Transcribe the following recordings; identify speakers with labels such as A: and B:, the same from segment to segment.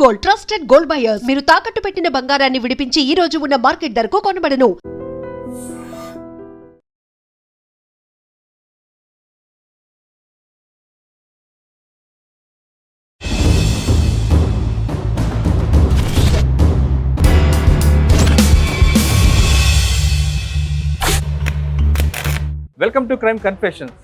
A: Gold, trusted gold buyers. మీరు తాకట్టు పెట్టిన బంగారాన్ని విడిపించి ఈ రోజు ఉన్న మార్కెట్ ధరకు కొనబడను.
B: Welcome to crime confessions.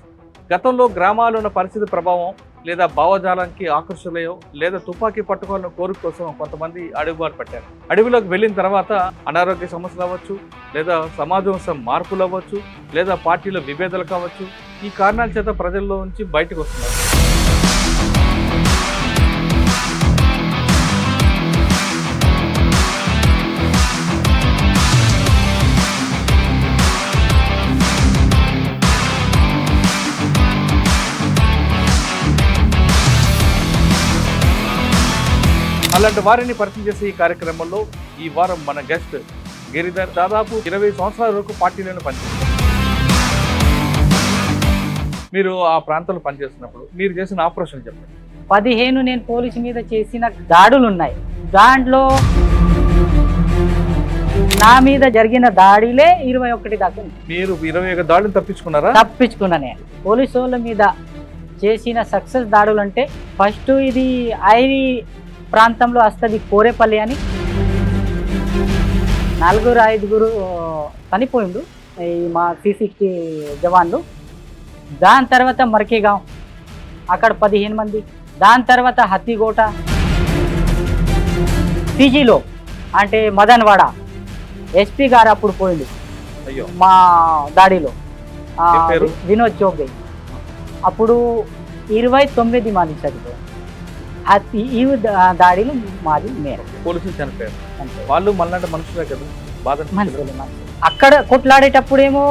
B: గతంలో గ్రామాల్లో ఉన్న పరిస్థితి ప్రభావం లేదా భావజాలానికి ఆకర్షులయో లేదా తుపాకీ పట్టుకోవాలన్న కోరిక కోసం కొంతమంది అడుగుబాటు పట్టారు. అడవిలోకి వెళ్ళిన తర్వాత అనారోగ్య సమస్యలు అవ్వచ్చు, లేదా సమాజం మార్పులు అవ్వచ్చు, లేదా పార్టీలో విభేదాలు కావచ్చు. ఈ కారణాల చేత ప్రజల్లో నుంచి బయటకు వస్తున్నారు. అలాంటి వారిని పరిచయం చేసే ఈ కార్యక్రమంలో ఈ వారం మన గెస్ట్ గిరిధర్ దాదాపు 20 సంవత్సరాల వరకు పార్టీలోనే పనిచేస్తారు. మీరు ఆ ప్రాంతంలో పనిచేస్తున్నప్పుడు మీరు చేసిన ఆపరేషన్ చెప్పండి.
C: 15 నేను పోలీసు మీద చేసిన దాడులు ఉన్నాయి. దాంట్లో నా మీద జరిగిన దాడిలే 21 దాకా.
B: మీరు 21 దాడులు తప్పించుకున్నారా?
C: తప్పించుకున్నా. నేను పోలీసు వాళ్ళ మీద చేసిన సక్సెస్ దాడులు అంటే ఫస్ట్ ఇది ఐరి ప్రాంతంలో వస్తుంది, కోరేపల్లి అని. 4-5 చనిపోయిండు ఈ మా C60 జవాన్లు. దాని తర్వాత మర్కేగాం, అక్కడ 15 మంది. దాని తర్వాత హత్తిగోట, పీజీలో అంటే మదన్వాడ SP గారు అప్పుడు పోయిండు మా దాడిలో, వినోద్ చౌబే. అప్పుడు 29 మంది చనిపోయారు. ఈ దాడిలో మాది మేర.
B: పోలీసులు చనిపోయారు. వాళ్ళు మళ్ళీ మనుషులే కదా, బాధ
C: మనుషులు. అక్కడ కొట్లాడేటప్పుడేమో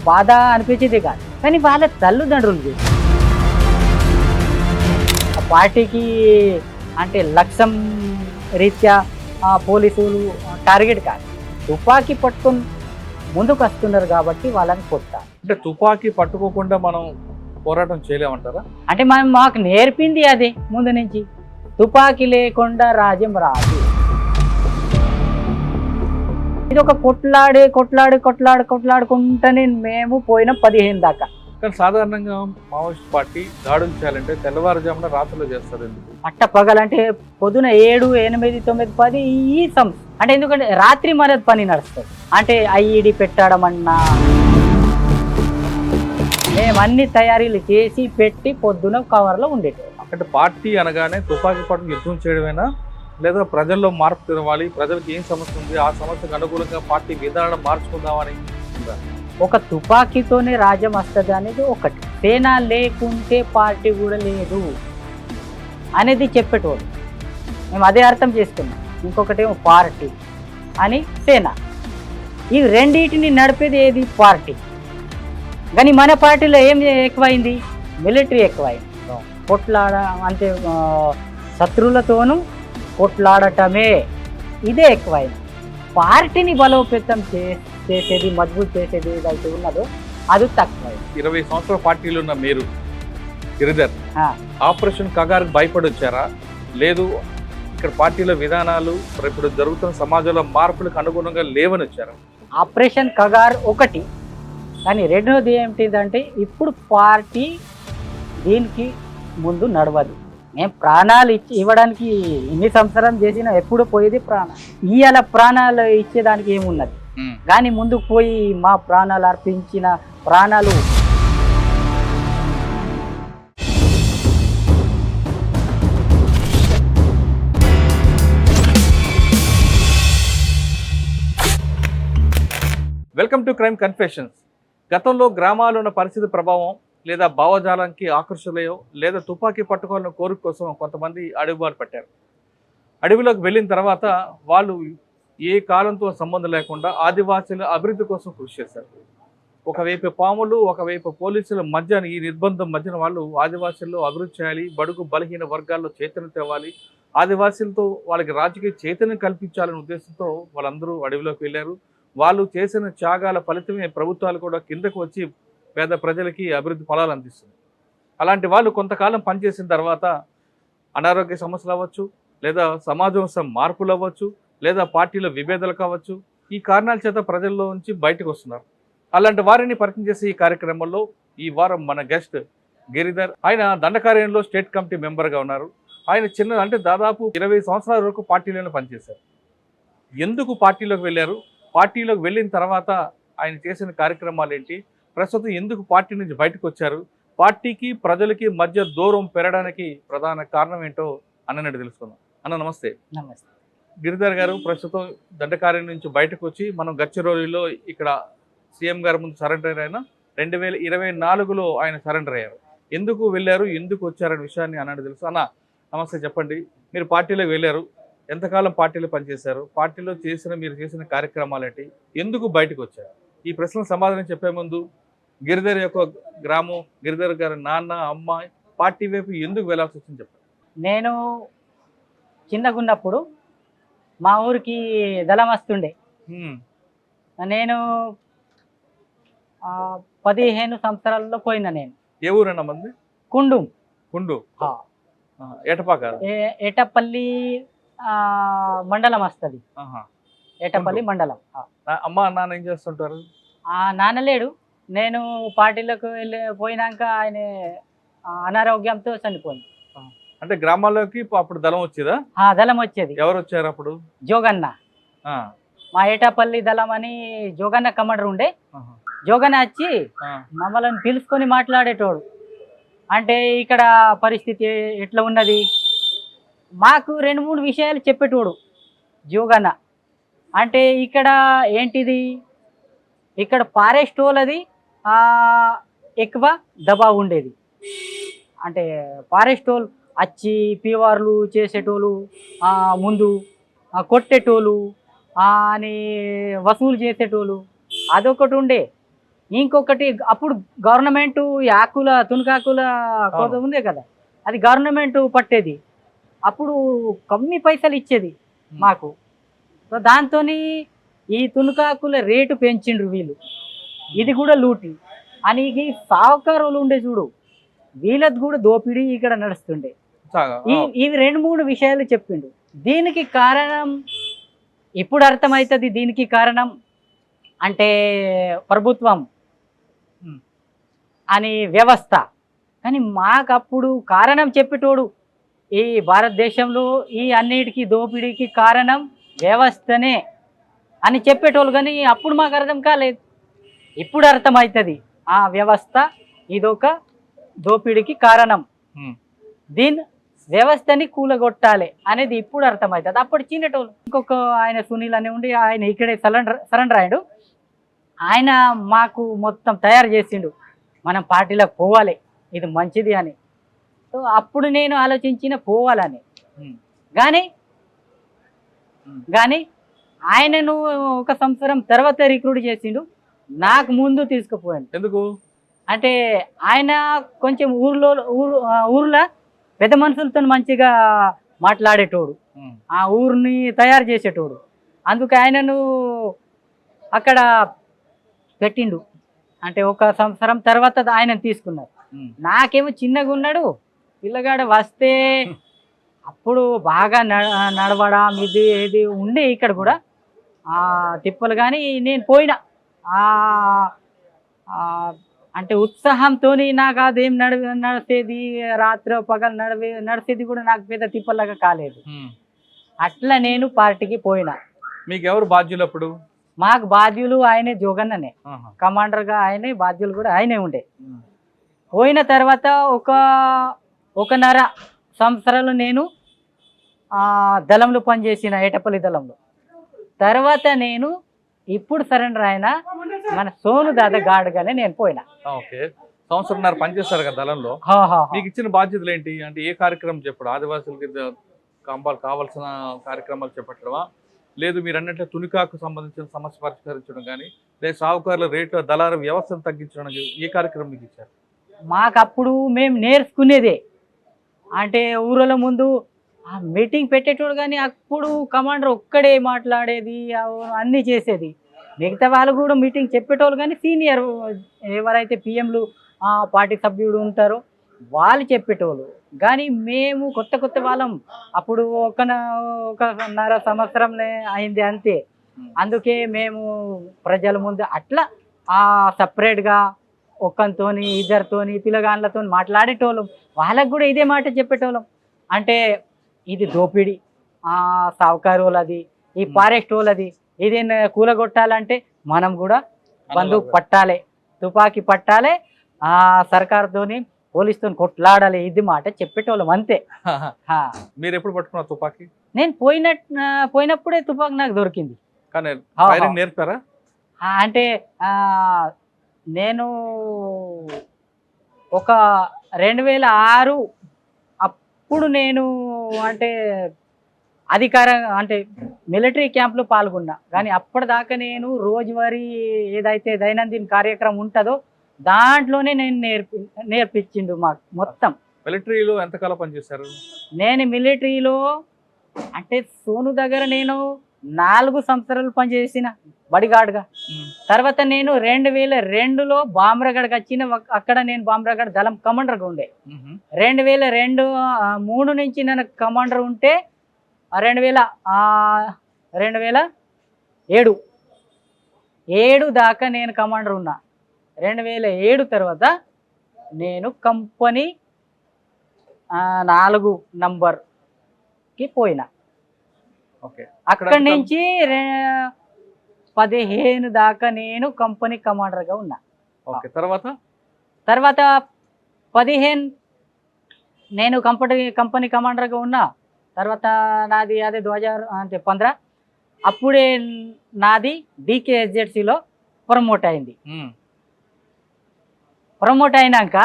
C: బాధ అనిపించేది కాదు, కానీ వాళ్ళ తల్లిదండ్రులు ఆ పార్టీకి అంటే లక్ష్యం రీత్యా పోలీసులు టార్గెట్ కాదు, తుపాకీ పట్టుకొని ముందుకు వస్తున్నారు కాబట్టి వాళ్ళని కొట్టాలి.
B: అంటే తుపాకీ పట్టుకోకుండా మనం పోరాటం చేయలేమంటారా?
C: అంటే మాకు నేర్పింది అదే ముందు నుంచి, తుపాకీ లేకుండా రాజ్యం రాదు. ఇది ఒక కొట్లాడుకుంటూనే మేము పోయిన 15 దాకా.
B: కానీ సాధారణంగా మావోయిస్ట్ పార్టీ దాడులు చేయాలంటే తెల్లవారుజామున రాత్రిలో చేస్తారు. ఎందుకు?
C: పట్ట పగలంటే పొద్దున 7, 8, 9, 10 ఈ అంటే ఎందుకంటే రాత్రి మన పని నడుస్తుంది. అంటే IED పెట్టడం అన్నా మేమన్నీ తయారీలు చేసి పెట్టి పొద్దున కవర్లో ఉండేవి.
B: అంటే పార్టీ అనగానే తుపాకీ పట్టుకు యుద్ధం చేయడమేనా, లేదా ప్రజల్లో మార్పు తిరవాలి, ప్రజలకు ఏం సమస్య ఉంది ఆ సమస్యకు అనుకూలంగా పార్టీ విధానం మార్చుకుందామని?
C: ఒక తుపాకీతోనే రాజ్యం వస్తుంది అనేది ఒకటి, సేన లేకుంటే పార్టీ కూడా లేదు అనేది చెప్పేటోడు. మేము అదే అర్థం చేసుకున్నాం. ఇంకొకటేమో పార్టీ అని సేన, ఈ రెండింటిని నడిపేది ఏది? పార్టీ. కానీ మన పార్టీలో ఏం ఎక్కువైంది? మిలిటరీ ఎక్కువైంది. కొట్లాడ అంటే శత్రువులతోనూ కొట్లాడటమే, ఇదే ఎక్కువైంది. పార్టీని బలోపేతం చేసేది, మజబూత్ చేసేది ఏదైతే ఉన్నదో అది తక్కువైంది.
B: 20 సంవత్సరాల పార్టీలో ఉన్న మీరు గిరిధర్ ఆపరేషన్ కగార్కి భయపడి వచ్చారా, లేదు ఇక్కడ పార్టీలో విధానాలు ఇప్పుడు జరుగుతున్న సమాజంలో మార్పులకు అనుగుణంగా లేవని వచ్చారా?
C: ఆపరేషన్ కగార్ ఒకటి, కానీ రెండోది ఏమిటిదంటే ఇప్పుడు పార్టీ దీనికి ముందు నడవదు. మేము ప్రాణాలు ఇవ్వడానికి ఇన్ని సంవత్సరం చేసినా ఎప్పుడు పోయేది ప్రాణం. ఇవాళ ప్రాణాలు ఇచ్చేదానికి ఏమున్నది? కానీ ముందుకు పోయి మా ప్రాణాలు అర్పించిన ప్రాణాలు
B: వెల్కమ్ టు క్రైమ్ కన్ఫెషన్స్. గతంలో గ్రామాల్లో ఉన్న పరిస్థితి ప్రభావం లేదా భావజాలానికి ఆకర్షులయో లేదా తుపాకీ పట్టుకోవాలన్న కోరిక కోసం కొంతమంది అడుగుబాటు పట్టారు. అడవిలోకి వెళ్ళిన తర్వాత వాళ్ళు ఏ కాలంతో సంబంధం లేకుండా ఆదివాసీల అభివృద్ధి కోసం కృషి చేశారు. ఒకవైపు పాములు, ఒకవైపు పోలీసుల మధ్య ఈ నిర్బంధం మధ్యన వాళ్ళు ఆదివాసీల్లో అభివృద్ధి చేయాలి, బడుగు బలహీన వర్గాల్లో చైతన్యం తేవాలి, ఆదివాసీలతో వాళ్ళకి రాజకీయ చైతన్యం కల్పించాలనే ఉద్దేశంతో వాళ్ళందరూ అడవిలోకి వెళ్ళారు. వాళ్ళు చేసిన త్యాగాల ఫలితమే ప్రభుత్వాలు కూడా కిందకు వచ్చి పేద ప్రజలకి అభివృద్ధి ఫలాలు అందిస్తుంది. అలాంటి వాళ్ళు కొంతకాలం పనిచేసిన తర్వాత అనారోగ్య సమస్యలు అవ్వచ్చు, లేదా సమాజం మార్పులు అవ్వచ్చు, లేదా పార్టీల విభేదాలు కావచ్చు. ఈ కారణాల చేత ప్రజల్లో నుంచి బయటకు వస్తున్నారు. అలాంటి వారిని పరిచయం చేసే ఈ కార్యక్రమంలో ఈ వారం మన గెస్ట్ గిరిధర్. ఆయన దండకార్యంలో స్టేట్ కమిటీ మెంబర్గా ఉన్నారు. ఆయన అంటే దాదాపు 20 సంవత్సరాల వరకు పార్టీలోనే పనిచేశారు. ఎందుకు పార్టీలోకి వెళ్ళారు, పార్టీలోకి వెళ్ళిన తర్వాత ఆయన చేసిన కార్యక్రమాలు ఏంటి, ప్రస్తుతం ఎందుకు పార్టీ నుంచి బయటకు వచ్చారు, పార్టీకి ప్రజలకి మధ్య దూరం పెరగడానికి ప్రధాన కారణం ఏంటో అన్నట్టు తెలుసుకుందాం. అన్న నమస్తే.
C: నమస్తే.
B: గిరిధర్ గారు ప్రస్తుతం దండకార్యం నుంచి బయటకు వచ్చి మనం గచ్చిరోలిలో ఇక్కడ సీఎం గారి ముందు సరెండర్ అయిన 2024లో ఆయన సరెండర్ అయ్యారు. ఎందుకు వెళ్ళారు, ఎందుకు వచ్చారనే విషయాన్ని అన్నట్టు తెలుసు. అన్న నమస్తే, చెప్పండి. మీరు పార్టీలోకి వెళ్ళారు, ఎంతకాలం పార్టీలో పనిచేశారు, పార్టీలో మీరు చేసిన కార్యక్రమాలు ఏంటి, ఎందుకు బయటకు వచ్చారు? ఈ ప్రశ్నకు సమాధానం చెప్పే ముందు గిరిధర్ యొక్క గ్రామం, గిరిధర్ గారి నాన్న అమ్మ పార్టీ వైపు ఎందుకు వెళ్ళాల్సి వచ్చింది చెప్పండి.
C: నేను చిన్నగా ఉన్నప్పుడు మా ఊరికి దళం వస్తుండే. నేను 15 సంవత్సరాల్లో పోయినా. నేను
B: ఏ ఊరన్నా మంది?
C: కుండు.
B: ఏటపాక,
C: ఏటపల్లి మండలం వస్తుంది. ఏటపల్లి మండలం.
B: అమ్మ నాన్న ఏం చేస్తుంటారు?
C: నాన్న లేడు. నేను పార్టీలోకి పోయినాక ఆయన అనారోగ్యంతో చనిపోయింది.
B: అంటే గ్రామాల్లోకి అప్పుడు దళం వచ్చేదా?
C: దళం వచ్చేది.
B: ఎవరు వచ్చారు అప్పుడు?
C: జోగన్న. మా ఏటాపల్లి దళం అని జోగన్న కమాండర్ ఉండే. జోగన్న వచ్చి మమ్మల్ని పిలుచుకొని మాట్లాడేటోడు. అంటే ఇక్కడ పరిస్థితి ఎట్లా ఉన్నది మాకు 2-3 విషయాలు చెప్పేటోడు జోగన్న. అంటే ఇక్కడ ఏంటిది, ఇక్కడ ఫారెస్ట్ వాళ్ళది ఎక్కువ దబావు ఉండేది. అంటే ఫారెస్ట్ వాళ్ళు వచ్చి పీవార్లు చేసేటోళ్ళు, ముందు కొట్టేటోళ్ళు అని వసూలు చేసేటోళ్ళు, అదొకటి ఉండే. ఇంకొకటి అప్పుడు గవర్నమెంట్ ఆకుల తునకాకుల కోత ఉందే కదా, అది గవర్నమెంట్ పట్టేది. అప్పుడు కమ్మి పైసలు ఇచ్చేది మాకు. సో దాంతో ఈ తునకాకుల రేటు పెంచిండ్రు వీళ్ళు. ఇది కూడా లూటి అని సావుకారులు ఉండే చూడు, వీళ్ళది కూడా దోపిడీ ఇక్కడ నడుస్తుండే. ఇవి 2-3 విషయాలు చెప్పిండు. దీనికి కారణం ఇప్పుడు అర్థమవుతుంది. దీనికి కారణం అంటే ప్రభుత్వం అని వ్యవస్థ. కానీ మాకప్పుడు కారణం చెప్పేటోడు ఈ భారతదేశంలో ఈ అన్నిటికీ దోపిడీకి కారణం వ్యవస్థనే అని చెప్పేటోళ్ళు. కానీ అప్పుడు మాకు అర్థం కాలేదు. ఇప్పుడు అర్థమవుతుంది ఆ వ్యవస్థ ఇదొక దోపిడీకి కారణం, దీని వ్యవస్థని కూలగొట్టాలి అనేది ఇప్పుడు అర్థమవుతుంది. అప్పుడు చిన్నటోళ్ళు. ఇంకొక ఆయన సునీల్ అని ఉండి ఆయన ఇక్కడే సరెండర్ అయ్యాడు. ఆయన మాకు మొత్తం తయారు చేసిండు, మనం పార్టీలోకి పోవాలి, ఇది మంచిది అని. సో అప్పుడు నేను ఆలోచించిన పోవాలని. కానీ ఆయనను 1 సంవత్సరం తర్వాత రిక్రూట్ చేసిండు, నాకు ముందు తీసుకుపోయాడు.
B: ఎందుకు
C: అంటే ఆయన కొంచెం ఊర్లో పెద్ద మనుషులతో మంచిగా మాట్లాడేటోడు, ఆ ఊరిని తయారు చేసేటోడు. అందుకు ఆయనను అక్కడ పెట్టిండు. అంటే 1 సంవత్సరం తర్వాత ఆయనను తీసుకున్నారు. నాకేమో చిన్నగా ఉన్నాడు పిల్లగాడు. వస్తే అప్పుడు బాగా నడవడం ఇది ఉండే ఇక్కడ కూడా తిప్పలు. కానీ నేను పోయినా అంటే ఉత్సాహంతో. నాకు అదేం నడిచేది రాత్రి పగలు నడిచేది కూడా నాకు పెద్ద తిప్పలాగా కాలేదు. అట్లా నేను పార్టీకి పోయినా.
B: మీకు ఎవరు బాధ్యులు అప్పుడు?
C: మాకు బాధ్యులు ఆయనే, జోగన్ననే కమాండర్గా. ఆయనే బాధ్యులు కూడా ఆయనే ఉండే. పోయిన తర్వాత 1.5 సంవత్సరాలు నేను దళంలో పనిచేసిన, ఏటపల్లి దళంలో. తర్వాత నేను ఇప్పుడు సరెండర్ అయిన మన సోను దాదా గాడుగానే నేను పోయినా.
B: సంవత్సరంన్నర పనిచేస్తారు కదా దళంలో. మీకు ఇచ్చిన బాధ్యతలు ఏంటి? అంటే ఏ కార్యక్రమం చెప్పడం, ఆదివాసులకి కావాల్సిన కార్యక్రమాలు చేపట్టడమా, లేదు మీరు అన్నట్లు తునికాకు సంబంధించిన సమస్య పరిష్కరించడం కానీ, లేదు సాగుకారుల రేట్ల దళార వ్యవస్థను తగ్గించడం, ఏ కార్యక్రమం మీకు ఇచ్చారు?
C: మాకు అప్పుడు మేము నేర్చుకునేదే. అంటే ఊరిలో ముందు మీటింగ్ పెట్టేటోడు, కానీ అప్పుడు కమాండర్ ఒక్కడే మాట్లాడేది, అన్నీ చేసేది. మిగతా వాళ్ళు కూడా మీటింగ్ చెప్పేటోళ్ళు, కానీ సీనియర్ ఎవరైతే పిఎంలు పార్టీ సభ్యుడు ఉంటారో వాళ్ళు చెప్పేటోళ్ళు. కానీ మేము కొత్త వాళ్ళం అప్పుడు ఒకన్నర సంవత్సరంలో అయింది అంతే. అందుకే మేము ప్రజల ముందు అట్లా సపరేట్గా ఒక్కంతోని ఇద్దరితోని పిల్లగాళ్ళతో మాట్లాడేటోళ్ళం. వాళ్ళకు కూడా ఇదే మాట చెప్పేటోళ్ళం, అంటే ఇది దోపిడీ సావుకారు వాళ్ళది, ఈ ఫారెస్ట్ వాళ్ళది, ఇది కూలగొట్టాలంటే మనం కూడా బందూకు పట్టాలి, తుపాకీ పట్టాలి, సర్కార్తోని పోలీసుతో కొట్లాడాలి, ఇది మాట చెప్పేటోళ్ళం అంతే.
B: మీరు ఎప్పుడు పట్టుకున్నారు తుపాకీ?
C: నేను పోయినప్పుడే తుపాకీ నాకు దొరికింది.
B: కానీ నేర్పారా?
C: అంటే నేను ఒక 2006 అప్పుడు నేను అంటే అంటే మిలిటరీ క్యాంప్లో పాల్గొన్నా. కానీ అప్పటిదాకా నేను రోజువారీ ఏదైతే దైనందిన కార్యక్రమం ఉంటుందో దాంట్లోనే నేను నేర్పించిండు మాకు మొత్తం.
B: మిలిటరీలో ఎంతకాలం పనిచేశారు?
C: నేను మిలిటరీలో అంటే సోను దగ్గర నేను 4 సంవత్సరాలు పనిచేసిన బడిగాడ్గా. తర్వాత నేను 2002లో బామ్రగఢ్కి వచ్చిన. అక్కడ నేను బామ్రగఢ్ దళం కమాండర్గా ఉండే. 2003 నుంచి నేను కమాండర్ ఉంటే 2007 దాకా నేను కమాండర్ ఉన్నా. 2007 తర్వాత నేను కంపెనీ 4 నంబర్కి పోయినా. అక్కడి నుంచి 15 దాకా నేను కంపెనీ కమాండర్గా ఉన్నా. తర్వాత 15 నేను కంపెనీ కమాండర్గా ఉన్నా. తర్వాత నాది అదే 2015 అప్పుడే నాది DKSZCలో ప్రమోట్ అయింది. ప్రమోట్ అయినాక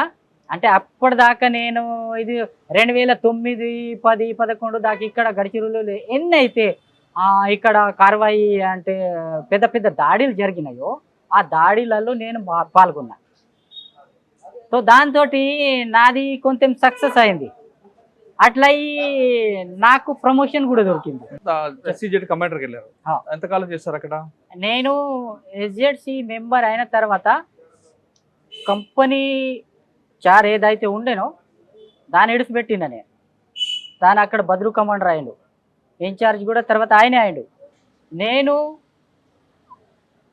C: అంటే అప్పటిదాకా నేను ఇది 2009, 10, 11 దాకా ఇక్కడ గడిచిరోలు ఎన్ని అయితే ఇక్కడ కార్వాయి అంటే పెద్ద దాడులు జరిగినాయో ఆ దాడులలో నేను పాల్గొన్నా. సో దాంతో నాది కొంచెం సక్సెస్ అయింది. అట్లా నాకు ప్రమోషన్ కూడా దొరికింది.
B: కమాండర్కి వెళ్ళారు. ఎంతకాలం చేస్తారు అక్కడ?
C: నేను SZC మెంబర్ అయిన తర్వాత కంపెనీ 4 ఏదైతే ఉండేనో దాన్ని ఇడిచిపెట్టిన నేను. దాని అక్కడ బద్రు కమాండర్ అయ్యిండు, ఇన్ఛార్జ్ కూడా తర్వాత ఆయనే అయ్యిండు. నేను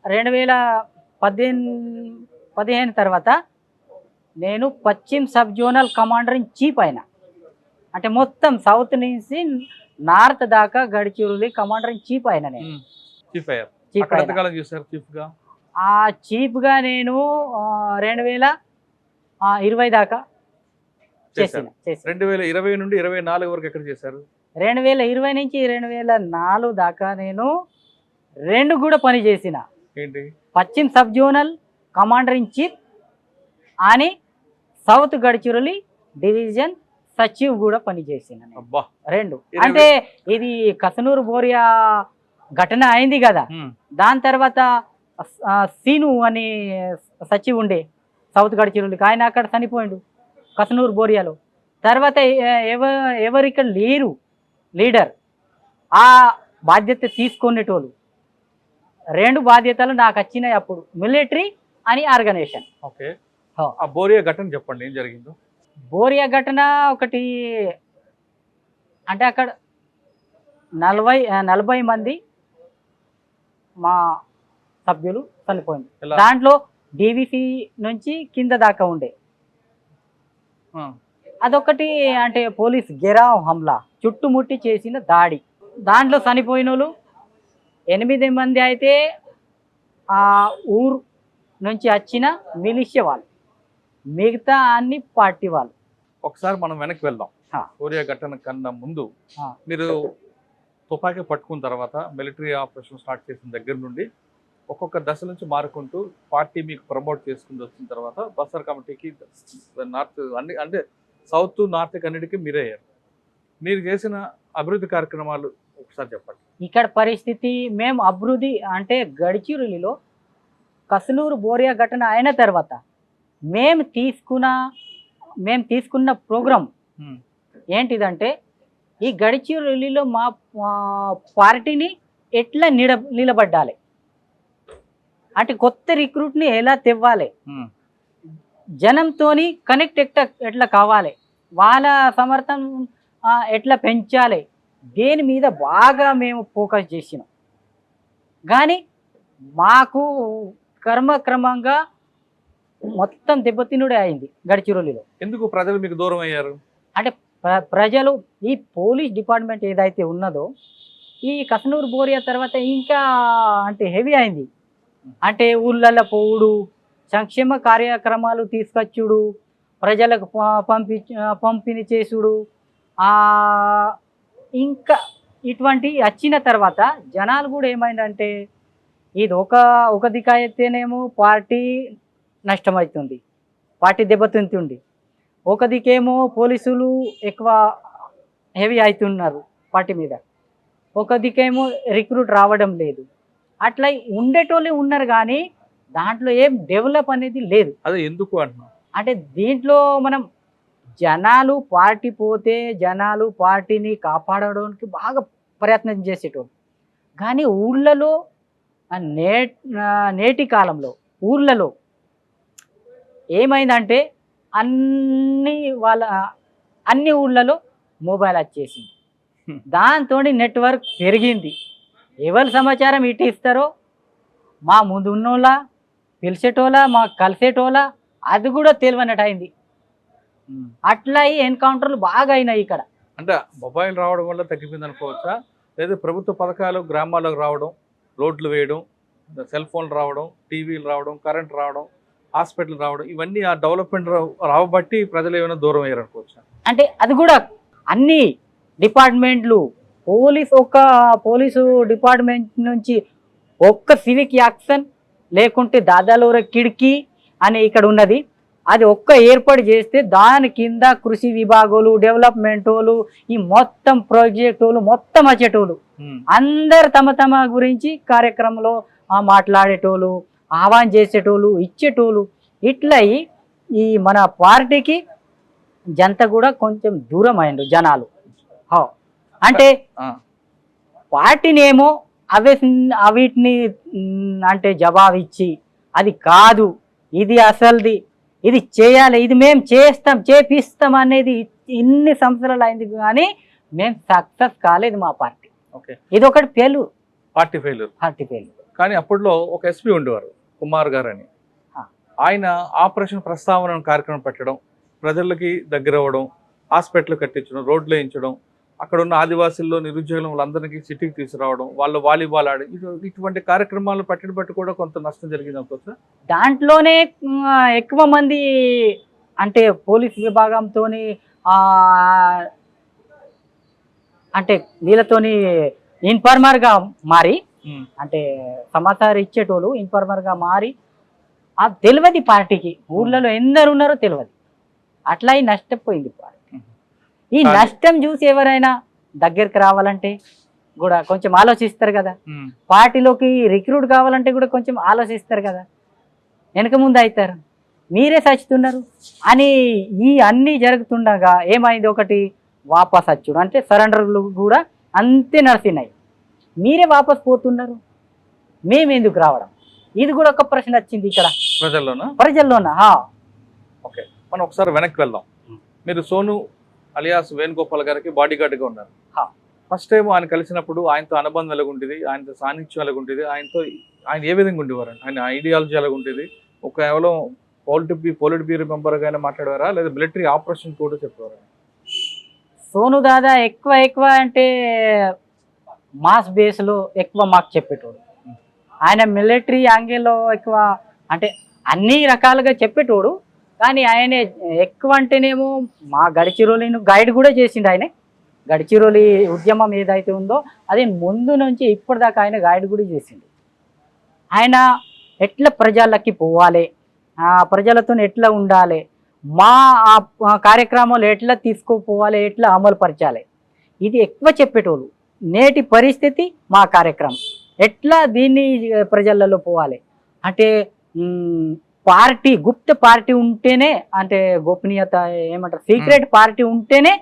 C: 2015 తర్వాత నేను పశ్చిమ sub zonal commander in chief అయినా. అంటే మొత్తం సౌత్ నుంచి నార్త్ దాకా గడిచిరోలి కమాండర్ ఇన్ చీఫ్ అయినా నేను. చీఫ్గా నేను 2020 దాకా చేసిన.
B: 2020 నుండి 24 వరకు ఎక్కడ చేశారు?
C: 2020 నుంచి 2004 దాకా నేను 2 కూడా పని చేసిన.
B: ఏంటి?
C: పశ్చిమ sub zonal commander in chief అని సౌత్ గడ్చిరోలి డివిజన్ సచివ్ కూడా పనిచేసిన 2. అంటే ఇది కసనూరు బోరియా ఘటన అయింది కదా, దాని తర్వాత సీను అని సచివ్ ఉండే సౌత్ గడ్చిరోలికి, ఆయన అక్కడ చనిపోయిండు కసనూరు బోరియాలో. తర్వాత ఎవరు ఇక్కడ లేరు లీడర్, ఆ బాధ్యత తీసుకునేటోళ్ళు. 2 బాధ్యతలు నాకు వచ్చినాయి అప్పుడు, మిలిటరీ అని ఆర్గనైజేషన్.
B: బోరియా ఘటన చెప్పండి, ఏం జరిగిందో?
C: బోరియా ఘటన ఒకటి అంటే అక్కడ 40 మంది మా సభ్యులు చనిపోయింది. దాంట్లో DVC నుంచి కింద దాకా ఉండే. అదొకటి అంటే పోలీస్ గెరావ్ హమ్లా, చుట్టుముట్టి చేసిన దాడి. దాంట్లో చనిపోయిన వాళ్ళు 8 మంది అయితే ఆ ఊరు నుంచి వచ్చిన మిలిషియా వాళ్ళు, మిగతా అన్ని పార్టీ వాళ్ళు.
B: ఒకసారి మనం వెనక్కి వెళ్దాం. బోరియా ఘటన కన్నా ముందు మీరు తుపాకీ పట్టుకున్న తర్వాత మిలిటరీ ఆపరేషన్ స్టార్ట్ చేసిన దగ్గర నుండి ఒక్కొక్క దశ నుంచి మారుకుంటూ పార్టీ మీకు ప్రమోట్ చేసుకుని వచ్చిన తర్వాత బస్తర్ కమిటీకి నార్త్ అన్ని అంటే సౌత్ నార్త్ అన్నిటికీ మీరే అయ్యారు. మీరు చేసిన అభివృద్ధి కార్యక్రమాలు ఒకసారి చెప్పండి.
C: ఇక్కడ పరిస్థితి మేము అభివృద్ధి అంటే గడ్చిరోలిలో కసనూరు బోరియా ఘటన అయిన తర్వాత మేము తీసుకున్న ప్రోగ్రాం ఏంటిదంటే ఈ గడ్చిరోలిలో మా పార్టీని ఎట్లా నిలబడ్డాలి అంటే కొత్త రిక్రూట్ని ఎలా తెవ్వాలి, జనంతోని కనెక్ట్ ఎట్లా కావాలి, వాళ్ళ సమర్థం ఎట్లా పెంచాలి దేని మీద బాగా మేము ఫోకస్ చేసినాం. కానీ మాకు క్రమంగా మొత్తం దెబ్బతినుడే అయింది గడిచిరోలిలో.
B: ఎందుకు ప్రజలు మీకు దూరం అయ్యారు?
C: అంటే ప్రజలు ఈ పోలీస్ డిపార్ట్మెంట్ ఏదైతే ఉన్నదో ఈ కసనూరు బోరియా తర్వాత ఇంకా అంటే హెవీ అయింది. అంటే ఊళ్ళల్లో పోవుడు, సంక్షేమ కార్యక్రమాలు తీసుకొచ్చుడు, ప్రజలకు పంపిణీ చేసుడు, ఇంకా ఇటువంటి వచ్చిన తర్వాత జనాలు కూడా ఏమైందంటే ఇది ఒక దిక్కు అయితేనేమో పార్టీ నష్టమవుతుంది, పార్టీ దెబ్బతింటుంది. ఒక దిక్కేమో పోలీసులు ఎక్కువ హెవీ అవుతున్నారు పార్టీ మీద, ఒక దిక్కేమో రిక్రూట్ రావడం లేదు. అట్లా ఉండేటోళ్ళు ఉన్నారు కానీ దాంట్లో ఏం డెవలప్ అనేది లేదు.
B: అదే ఎందుకు అంటున్నా
C: అంటే దీంట్లో మనం జనాలు పార్టీ పోతే జనాలు పార్టీని కాపాడడానికి బాగా ప్రయత్నం చేసేటోళ్ళు. కానీ ఊళ్ళలో నేటి కాలంలో ఊళ్ళలో ఏమైందంటే అన్ని ఊళ్ళలో మొబైల్ వచ్చేసింది. దాంతో నెట్వర్క్ పెరిగింది. ఎవరి సమాచారం ఇటు ఇస్తారో మా ముందు ఉన్నోళ్ళ పిలిచేటోళ్ళ మా కలిసేటోళ్ళ అది కూడా తెలియనట్టు అయింది. అట్లా ఎన్కౌంటర్లు బాగా అయినాయి ఇక్కడ.
B: అంటే మొబైల్ రావడం వల్ల తగ్గిపోయింది అనుకోవచ్చా, లేదా ప్రభుత్వ పథకాలు గ్రామాలకు రావడం, రోడ్లు వేయడం, సెల్ ఫోన్లు రావడం, టీవీలు రావడం, కరెంట్ రావడం, హాస్పిటల్ రావడం, ఇవన్నీ ఆ డెవలప్మెంట్ రావబట్టి ప్రజలు ఏమైనా దూరం అయ్యారు అనుకోవచ్చా?
C: అంటే అది కూడా అన్ని డిపార్ట్మెంట్లు పోలీసు డిపార్ట్మెంట్ నుంచి ఒక్క సివిక్ యాక్షన్ లేకుంటే దాదాలూర కిడికి అని ఇక్కడ ఉన్నది, అది ఒక్క ఏర్పాటు చేస్తే దాని కింద కృషి విభాగాలు, డెవలప్మెంట్ వాళ్ళు, ఈ మొత్తం ప్రాజెక్టులు మొత్తం వచ్చేటోళ్ళు అందరు తమ గురించి కార్యక్రమంలో మాట్లాడేటోళ్ళు, ఆహ్వానం చేసేటోళ్ళు, ఇచ్చేటోళ్ళు. ఇట్లా ఈ మన పార్టీకి జనత కూడా కొంచెం దూరం అయిండు జనాలు. అంటే పార్టీనేమో వీటిని అంటే జవాబు ఇచ్చి అది కాదు, ఇది అసలుది, ఇది చేయాలి, ఇది మేము చేపిస్తాం అనేది ఇన్ని సంవత్సరాలు అయింది కానీ మేము సక్సెస్ కాలేదు మా పార్టీ. ఇది ఒకటి
B: పార్టీ ఫెయిల్యూర్. కానీ అప్పట్లో ఒక ఎస్పీ ఉండేవారు కుమార్ గారు అని, ఆయన ఆపరేషన్ ప్రస్తావన కార్యక్రమం పెట్టడం, ప్రజలకి దగ్గర అవ్వడం, హాస్పిటల్ కట్టించడం, రోడ్లు వేయించడం, అక్కడ ఉన్న ఆదివాసుల్లో నిరుద్యోగులు వాళ్ళందరికీ సిటీకి తీసుకురావడం, వాళ్ళు వాలీబాల్ ఆడి ఇటువంటి కార్యక్రమాలు బట్టి కూడా కొంత నష్టం జరిగింది అనుకోవచ్చు. దాంట్లోనే
C: ఎక్కువ మంది అంటే పోలీస్ విభాగంతో అంటే వీళ్ళతోని ఇన్ఫార్మర్గా మారి అంటే సమాచారం ఇచ్చేటోళ్ళు ఇన్ఫార్మర్గా మారి తెలియదు పార్టీకి, ఊర్లలో ఎందరు ఉన్నారో తెలియదు. అట్లా నష్టపోయింది పార్టీ. ఈ నష్టం చూసి ఎవరైనా దగ్గరికి రావాలంటే కూడా కొంచెం ఆలోచిస్తారు కదా, పార్టీలోకి రిక్రూట్ కావాలంటే కూడా కొంచెం ఆలోచిస్తారు కదా, వెనక ముందు అవుతారు, మీరే సచ్చుతున్నారు అని ఈ అన్నీ జరుగుతుండగా ఏమైంది, ఒకటి వాపస్ వచ్చుడు అంటే సరెండర్లు కూడా అంతే నడిచినాయి, మీరే వాపస్ పోతున్నారు, మేమెందుకు రావడం, ఇది కూడా ఒక ప్రశ్న వచ్చింది ఇక్కడ ప్రజల్లోనా.
B: ఓకే, మనం ఒకసారి వెనక్కి వెళ్దాం. మీరు సోను అలియాస్ వేణుగోపాల్ గారికి బాడీ గార్డ్గా ఉన్నారు. ఫస్ట్ టైం ఆయన కలిసినప్పుడు ఆయనతో అనుబంధం ఎలాగుంటుంది, ఆయనతో సాన్నిధ్యం ఎలాగుంటుంది, ఆయన ఏ విధంగా ఉండేవారు, ఆయన ఐడియాలజీ ఎలాగుంటుంది, కేవలం పోలిట్ బ్యూరో మెంబర్గానే మాట్లాడేవారా లేదా మిలిటరీ ఆపరేషన్ కూడా చెప్పేవారా?
C: సోను దాదా ఎక్కువ అంటే మాస్ బేస్లో ఎక్కువ మాకు చెప్పేటోడు. ఆయన మిలిటరీ యాంగిల్లో ఎక్కువ అంటే అన్ని రకాలుగా చెప్పేటోడు. కానీ ఆయన ఎక్కువ అంటేనేమో మా గడిచిరోలిని గైడ్ కూడా చేసిండు. ఆయన గడిచిరోలి ఉద్యమం ఏదైతే ఉందో అది ముందు నుంచి ఇప్పటిదాకా ఆయన గైడ్ కూడా చేసిండు. ఆయన ఎట్లా ప్రజలకి పోవాలి, ప్రజలతో ఎట్లా ఉండాలి, మా కార్యక్రమాలు ఎట్లా తీసుకుపోవాలి, ఎట్లా అమలు పరచాలి, ఇది ఎక్కువ చెప్పేటోళ్ళు. నేటి పరిస్థితి మా కార్యక్రమం ఎట్లా దీన్ని ప్రజలలో పోవాలి అంటే పార్టీ గుప్త పార్టీ ఉంటేనే అంటే గోపనీయత ఏమంటారు సీక్రెట్ పార్టీ ఉంటేనే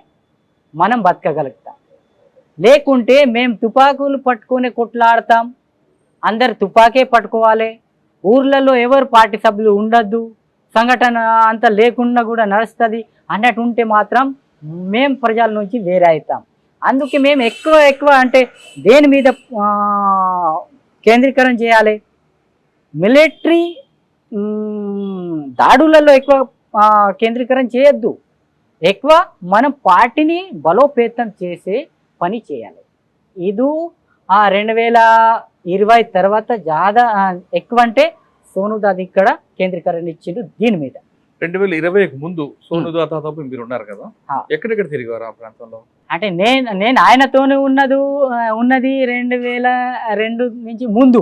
C: మనం బతకగలుగుతాం. లేకుంటే మేము తుపాకులు పట్టుకొని కొట్లాడతాం, అందరు తుపాకే పట్టుకోవాలి, ఊర్లలో ఎవరు పార్టీ సభ్యులు ఉండద్దు, సంఘటన అంతా లేకుండా కూడా నడుస్తుంది అన్నట్టు ఉంటే మాత్రం మేము ప్రజల నుంచి వేరే అవుతాం. అందుకే మేము ఎక్కువ అంటే దేని మీద కేంద్రీకరణ చేయాలి? మిలిటరీ దాడులలో ఎక్కువ కేంద్రీకరణ చేయొద్దు. ఎక్కువ మనం పార్టీని బలోపేతం చేసే పని చేయాలి. ఇది 2020 తర్వాత జాదా ఎక్కువ అంటే సోనుదాద్ ఇక్కడ కేంద్రీకరణ ఇచ్చిండు దీని మీద.
B: 2020కి ముందు సోనుదాదాతో మీరు ఉన్నారు కదా, ఎక్కడెక్కడ తిరిగారు ఆ ప్రాంతంలో?
C: అంటే నేను ఆయనతోనే ఉన్నది 2002 నుంచి ముందు,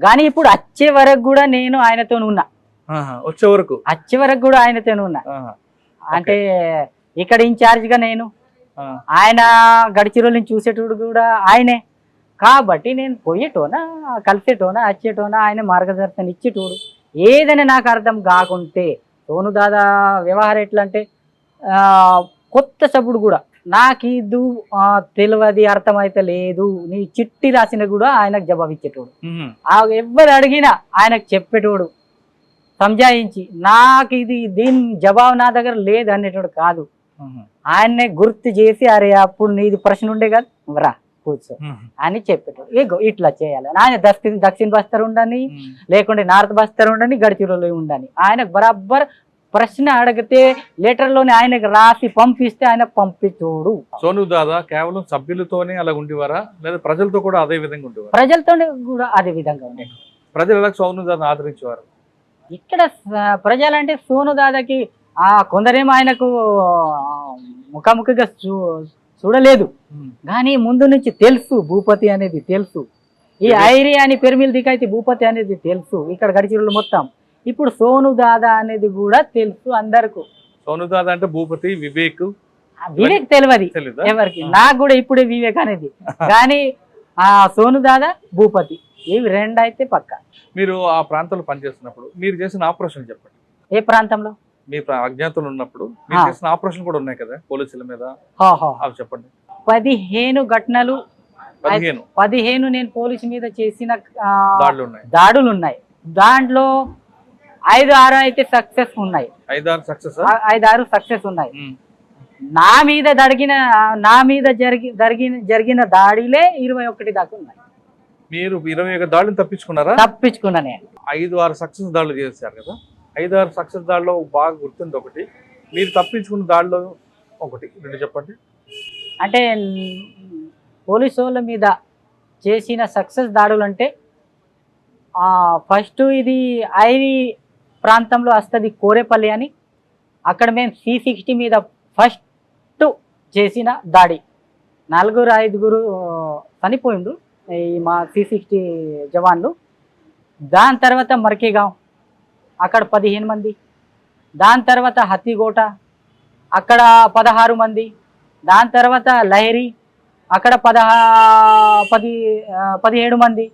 C: కానీ ఇప్పుడు వచ్చే వరకు కూడా నేను ఆయనతో ఉన్నా.
B: వచ్చే వరకు
C: కూడా ఆయనతోనే ఉన్నా. అంటే ఇక్కడ ఇన్ఛార్జ్గా నేను, ఆయన గడిచిరోళ్ళని చూసేటోడు కూడా ఆయనే. కాబట్టి నేను పోయేటోనా, కలిసేటోనా, వచ్చేటోనా, ఆయన మార్గదర్శనం ఇచ్చేటోడు. ఏదైనా నాకు అర్థం కాకుంటే సోనుదాదా వ్యవహారం ఎట్లా అంటే కొత్త సభ్యుడు కూడా నాకు ఇది తెలియదు, అర్థమైతే లేదు, నీ చిట్టి రాసిన కూడా ఆయనకు జవాబు ఇచ్చేటోడు. ఎవరు అడిగినా ఆయనకు చెప్పేటోడు, సంజాయించి. నాకు దీని జవాబు నా దగ్గర లేదు అనేటోడు కాదు. ఆయన్నే గుర్తు చేసి, అరే అప్పుడు నీది ప్రశ్న ఉండే కదా, రా కూర్చో అని చెప్పేటోడు. ఏగో ఇట్లా చేయాలి. ఆయన దక్షిణ బస్తర్ ఉండని, లేకుంటే నార్త్ బస్తర్ ఉండని, గడిచిరోలు ఉండని, ఆయనకు బరాబర్ ప్రశ్న అడిగితే లెటర్లోనే ఆయనకు రాసి పంపిస్తే ఆయన పంపించోడు.
B: సోనుదాదా కేవలం సభ్యులతోనే అలా ఉండేవారా, లేదా ప్రజలతో కూడా అదే విధంగా ఉండేవారు?
C: ప్రజలతోనే కూడా అదే విధంగా ఉండేది.
B: ప్రజలు ఎలా సోనుదాదాను ఆదరించేవారు?
C: ఇక్కడ ప్రజలంటే సోనుదాదాకి కొందరేమో ఆయనకు ముఖాముఖిగా చూడలేదు, కానీ ముందు నుంచి తెలుసు భూపతి అనేది తెలుసు. ఈ ఐరి అని పెరుమిల్ దికైతే భూపతి అనేది తెలుసు ఇక్కడ గడిచిరోళ్ళు మొత్తం. ఇప్పుడు సోనుదాదా అనేది కూడా తెలుసు అందరికి.
B: సోనుదాదా అంటే భూపతి, వివేక్
C: తెలియదు ఎవరికి. నాకు కూడా ఇప్పుడే వివేక్ అనేది, కానీ సోనుదాదా, భూపతి ఇవి రెండు అయితే పక్క.
B: మీరు ఆ ప్రాంతంలో పనిచేస్తున్నప్పుడు మీరు చేసిన ఆపరేషన్ చెప్పండి.
C: ఏ ప్రాంతంలో?
B: మీ అజ్ఞాతంలో ఉన్నప్పుడు మీరు చేసిన ఆపరేషన్ కూడా ఉన్నాయి కదా పోలీసుల మీద, అవి చెప్పండి.
C: 15 ఘటనలు, 15 నేను పోలీసు మీద చేసిన దాడులు ఉన్నాయి. దాంట్లో 5-6 అయితే సక్సెస్ ఉన్నాయి. 5-6 సక్సెస్ ఉన్నాయి. నా మీద జరిగిన దాడిలే 21 దాకా ఉన్నాయి.
B: మీరు 21 దాడులు తప్పించుకున్నారా?
C: తప్పించుకున్నా నేను.
B: 5-6 సక్సెస్ దాడులు చేశారు కదా, 5-6 సక్సెస్ దాడిలో బాగా గుర్తుంది ఒకటి, మీరు తప్పించుకున్న దాడిలో ఒకటి రెండు చెప్పండి.
C: అంటే పోలీసు వాళ్ళ మీద చేసిన సక్సెస్ దాడులు అంటే ఫస్ట్ ఇది ఐరి ప్రాంతంలో వస్తుంది కోరేపల్లి అని, అక్కడ మేము C60 మీద ఫస్ట్ చేసిన దాడి. 4-5 చనిపోయిండు ఈ మా C60 జవాన్లు. దాని తర్వాత మర్కేగాం, అక్కడ 15 మంది. దాని తర్వాత హత్తిగోట, అక్కడ 16 మంది. దాని తర్వాత లహరి, అక్కడ 17 మంది.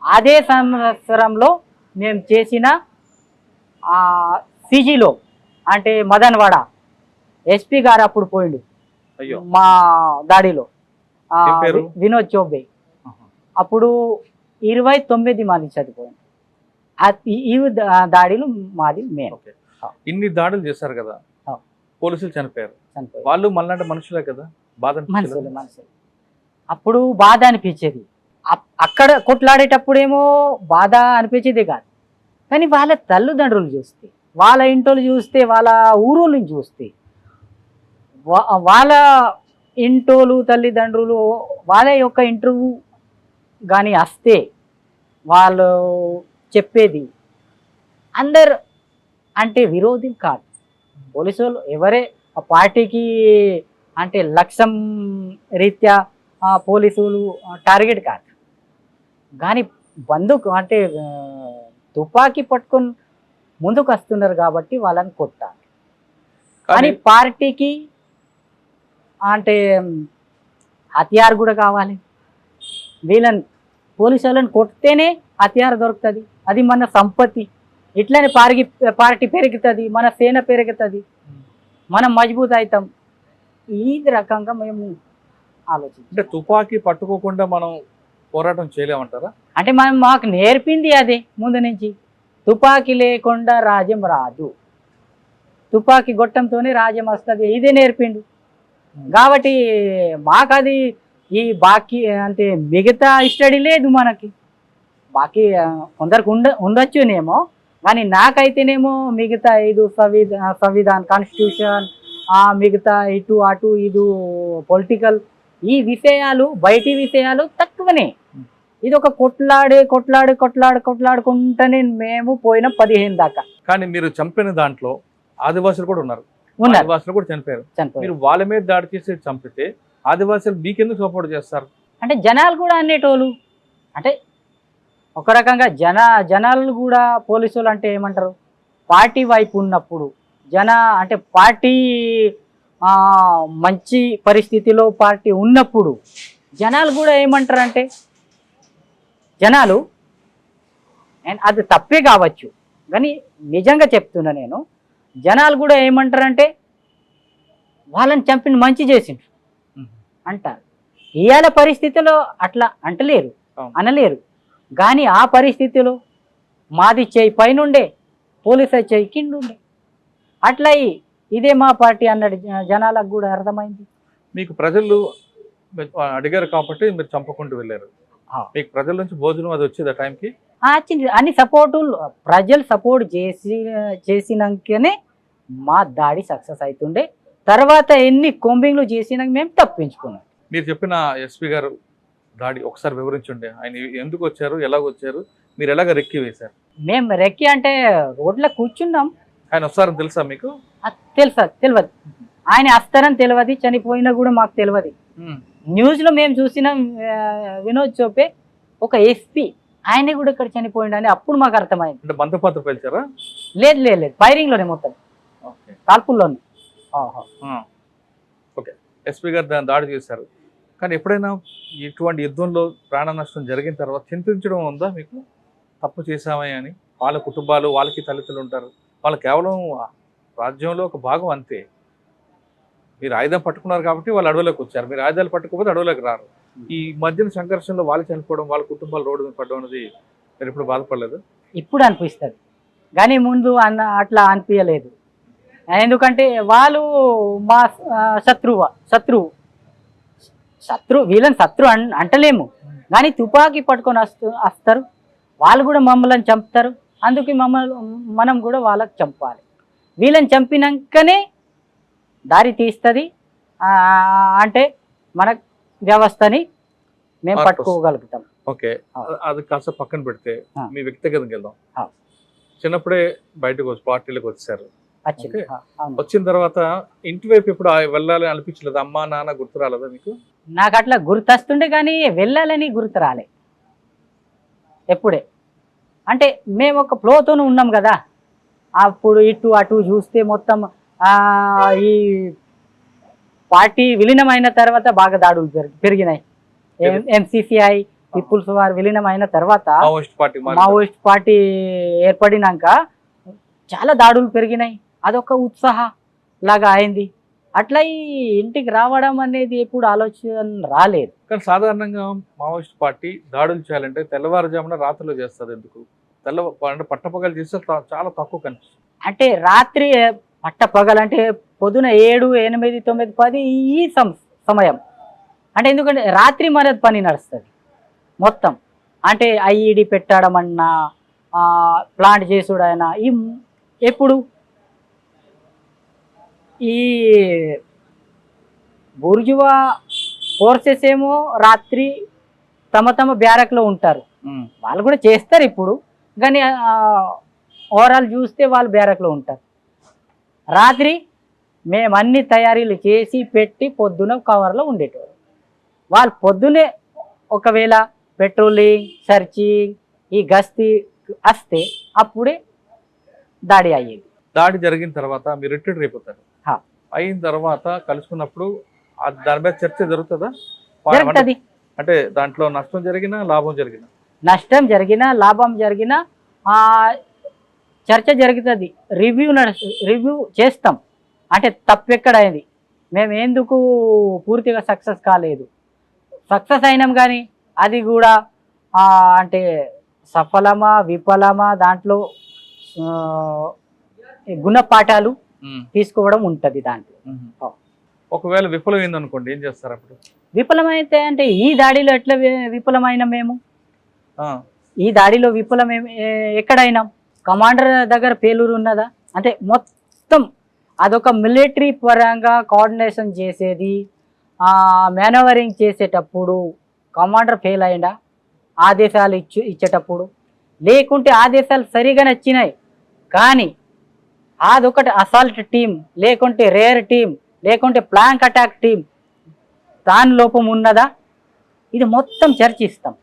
C: అదే సంవత్సరంలో మేము చేసిన సిజిలో అంటే మదన్వాడ ఎస్పీ గారు అప్పుడు పోయిండు మా దాడిలో, వినోద్ చౌబే. అప్పుడు 29 మంది చనిపోయింది. ఈ దాడిలో మాది మేము.
B: ఇన్ని దాడులు చేశారు కదా, పోలీసులు చనిపోయారు. వాళ్ళు మళ్ళీ మనుషులే కదా,
C: మనుషులు. అప్పుడు బాధ అనిపించేది. అక్కడ కొట్లాడేటప్పుడేమో బాధ అనిపించేది కాదు, కానీ వాళ్ళ తల్లిదండ్రులు చూస్తే, వాళ్ళ ఇంటోళ్ళు చూస్తే, వాళ్ళ ఊరోళ్ళని చూస్తే, వాళ్ళ ఇంటోళ్ళు తల్లిదండ్రులు వాళ్ళ యొక్క ఇంటర్వ్యూ కానీ వస్తే వాళ్ళు చెప్పేది అందరు అంటే విరోధి కాదు. పోలీసు వాళ్ళు ఎవరే ఆ పార్టీకి అంటే లక్ష్యం రీత్యా పోలీసులు టార్గెట్ కాదు, కానీ బందుకు అంటే తుపాకీ పట్టుకొని ముందుకు వస్తున్నారు కాబట్టి వాళ్ళని కొట్టాలి. కానీ పార్టీకి అంటే హత్యారు కూడా కావాలి. వీళ్ళని పోలీసు వాళ్ళని కొడితేనే హత్యారు దొరుకుతుంది, అది మన సంపత్తి. ఇట్లనే పార్టీ పెరుగుతుంది, మన సేన పెరుగుతుంది, మనం మజబూత్ అవుతాం. ఈ రకంగా మేము ఆలోచించాం.
B: అంటే తుపాకీ పట్టుకోకుండా మనం పోరాటం చేయలేమంటారా?
C: అంటే మాకు నేర్పింది అదే ముందు నుంచి, తుపాకీ లేకుండా రాజ్యం రాదు. తుపాకీ గొట్టంతోనే రాజ్యం వస్తుంది ఇదే నేర్పిండు. కాబట్టి మాకు అది ఈ బాకీ అంటే మిగతా స్టడీ లేదు మనకి. బాకీ కొందరికి ఉండొచ్చునేమో, కానీ నాకైతేనేమో మిగతా ఇది సంవిధాన్ కాన్స్టిట్యూషన్, మిగతా ఇటు అటు ఇది పొలిటికల్ ఈ విషయాలు బయటి విషయాలు తక్కువనే. ఇది ఒక కొట్లాడుకుంటూనే మేము పోయిన 15 దాకా.
B: కానీ మీరు చంపిన దాంట్లో ఆదివాసులు కూడా ఉన్నారు, ఆదివాసులు కూడా చనిపోయారు. మీరు వాళ్ళ మీద దాడి చేసి చంపితే ఆదివాసులు మీకెందుకు సపోర్ట్ చేస్తారు?
C: అంటే జనాలు కూడా అనేటోళ్ళు, అంటే ఒక రకంగా జనాలు కూడా పోలీసులు అంటే ఏమంటారు, పార్టీ వైపు ఉన్నప్పుడు అంటే పార్టీ మంచి పరిస్థితిలో పార్టీ ఉన్నప్పుడు జనాలు కూడా ఏమంటారు అంటే, జనాలు అది తప్పే కావచ్చు కానీ నిజంగా చెప్తున్నా నేను, జనాలు కూడా ఏమంటారంటే వాళ్ళని చంపిన మంచి చేసిండ్రు అంటారు. ఇవాళ పరిస్థితిలో అట్లా అనలేరు. కానీ ఆ పరిస్థితిలో మాది చేయి పైనుండే, పోలీసు చేయి కిండుండే, అట్లా ఇదే మా పార్టీ అన్నాడు. జనాలకు కూడా అర్థమైంది.
B: మీకు ప్రజలు అడిగారు కాబట్టి మీరు చంపకుండా వెళ్ళారు. మీకు ప్రజల నుంచి భోజనం అది వచ్చేది ఆ టైంకి?
C: అన్ని సపోర్టు ప్రజలు సపోర్ట్ చేసినాకనే మా దాడి సక్సెస్ అవుతుండే. తర్వాత ఎన్ని కొంబింగ్లు చేసినాక మేము తప్పించుకున్నాం.
B: మీరు చెప్పిన ఎస్పీ గారు దాడి ఒకసారి వివరించండి. ఆయన ఎందుకు వచ్చారు, ఎలాగ వచ్చారు, మీరు ఎలాగ రెక్కి వేశారు?
C: మేము రెక్కి అంటే రోడ్లో కూర్చున్నాం.
B: ఆయన వస్తారని తెలుసా మీకు?
C: తెలియదు. ఆయన వస్తారని తెలియదు, చనిపోయినా కూడా మాకు తెలియదు. న్యూస్లో మేము చూసినాం, వినోద్ చోపే ఒక ఎస్పీ ఆయన కూడా ఇక్కడ చనిపోయిండు అని అప్పుడు మాకు అర్థమైంది.
B: అంటే బంతపాత్ర పేల్చారా?
C: లేదు, ఫైరింగ్లోనే మొత్తం కాల్పుల్లోనే.
B: ఓకే, ఎస్పీ గారు దాన్ని దాడి చేశారు. కానీ ఎప్పుడైనా ఇటువంటి యుద్ధంలో ప్రాణ నష్టం జరిగిన తర్వాత చింతించడం ఉందా మీకు? తప్పు చేశామని అని. వాళ్ళ కుటుంబాలు, వాళ్ళకి తల్లిదండ్రులు ఉంటారు, వాళ్ళు కేవలం రాజ్యంలో ఒక భాగం అంతే. మీరు ఆయుధం పట్టుకున్నారు కాబట్టి వాళ్ళు అడవులోకి వచ్చారు, మీరు ఆయుధాలు పట్టుకోకపోతే అడవులోకి రారు. ఈ మధ్యన సంఘర్షణలో వాళ్ళు చనిపోవడం, వాళ్ళ కుటుంబాలు రోడ్డు మీద పడడం అనేది మీరు ఎప్పుడు బాధపడలేదు?
C: ఇప్పుడు అనిపిస్తుంది కానీ ముందు అట్లా అనిపించలేదు. ఎందుకంటే వాళ్ళు మా శత్రువు వీళ్ళని శత్రువు అంటలేము, కానీ తుపాకీ పట్టుకొని వస్తారు, వాళ్ళు కూడా మమ్మల్ని చంపుతారు. అందుకే మనం కూడా వాళ్ళకి చంపాలి. వీళ్ళని చంపినాకనే దారి తీస్తుంది అంటే మన వ్యవస్థని మేము పట్టుకోగలుగుతాం.
B: ఓకే, అది కాస్త పక్కన పెడితే మీ వ్యక్తిగతంగా వెళ్దాం. చిన్నప్పుడే బయటకు వచ్చి పార్టీలకు వచ్చారు. వచ్చిన తర్వాత ఇంటి వైపు ఎప్పుడు వెళ్ళాలని అనిపించలేదు? అమ్మా నాన్న గుర్తు రాలేదా మీకు?
C: నాకు అట్లా గుర్తొస్తుండే కానీ వెళ్ళాలని గుర్తు రాలే ఎప్పుడే. అంటే మేము ఒక ఫ్లోతోనే ఉన్నాం కదా, అప్పుడు ఇటు అటు చూస్తే మొత్తం ఈ పార్టీ విలీనమైన తర్వాత బాగా దాడులు పెరిగినాయి. ఎంసీసీఐ పీపుల్స్ వార్ విలీనమైన తర్వాత మావోయిస్ట్ పార్టీ ఏర్పడినాక చాలా దాడులు పెరిగినాయి. అదొక ఉత్సాహ లాగా అయింది. అట్లా ఈ ఇంటికి రావడం అనేది ఎప్పుడు ఆలోచన రాలేదు.
B: కానీ సాధారణంగా మావోయిస్ట్ పార్టీ దాడులు చేయాలంటే తెల్లవారుజామున రాత్రిలో చేస్తుంది. ఎందుకు అంటే పట్టపగలు చేస్తే చాలా తక్కువ కనిపిస్తుంది.
C: అంటే రాత్రి పట్టపగలంటే పొద్దున 7, 8, 9, 10 ఈ సమయం. అంటే ఎందుకంటే రాత్రి మన పని నడుస్తుంది మొత్తం. అంటే ఐఈడి పెట్టడం అన్నా, ప్లాంట్ చేసుడైనా ఎప్పుడు ఈ బూర్జువా ఫోర్సెస్ ఏమో రాత్రి తమ బ్యారక్లో ఉంటారు, వాళ్ళు కూడా చేస్తారు ఇప్పుడు. కానీ ఓవరాల్ చూస్తే వాళ్ళు బ్యారక్లో ఉంటారు. రాత్రి మేము అన్ని తయారీలు చేసి పెట్టి పొద్దున కవర్లో ఉండేటోరు. వాళ్ళు పొద్దునే ఒకవేళ పెట్రోలింగ్, సర్చింగ్, ఈ గస్తీ వస్తే అప్పుడే దాడి అయ్యేది.
B: దాడి జరిగిన తర్వాత మీరు రిట్రీట్ అయిపోతారు. అయిన తర్వాత కలుసుకున్నప్పుడు దాని మీద చర్చ జరుగుతుందా? అంటే దాంట్లో నష్టం జరిగినా లాభం జరిగినా
C: లాభం జరిగినా చర్చ జరుగుతుంది. రివ్యూ చేస్తాం. అంటే తప్పెక్కడైంది, మేము ఎందుకు పూర్తిగా సక్సెస్ కాలేదు, సక్సెస్ అయినాం కానీ అది కూడా అంటే సఫలమా విఫలమా, దాంట్లో గుణపాఠాలు తీసుకోవడం ఉంటుంది దాంట్లో.
B: ఒకవేళ విఫలమైంది అనుకోండి, ఏం చేస్తారు అప్పుడు?
C: విఫలమైతే అంటే ఈ దాడిలో ఎట్లా విఫలమైన మేము?
B: ఆ,
C: ఈ దాడిలో విఫలం ఎక్కడైనా కమాండర్ దగ్గర పేలూరు ఉన్నదా? అంటే మొత్తం అదొక మిలిటరీ పరంగా కోఆర్డినేషన్ చేసేది, మేనవరింగ్ చేసేటప్పుడు కమాండర్ ఫెయిల్ అయిందా ఆదేశాలు ఇచ్చేటప్పుడు? లేకుంటే ఆదేశాలు సరిగా నచ్చినాయి కానీ అదొకటి అసాల్ట్ టీం, లేకుంటే రేర్ టీం, లేకుంటే ప్లాంక్ అటాక్ టీం, దాని లోపం ఉన్నదా? ఇది మొత్తం చర్చిస్తాం.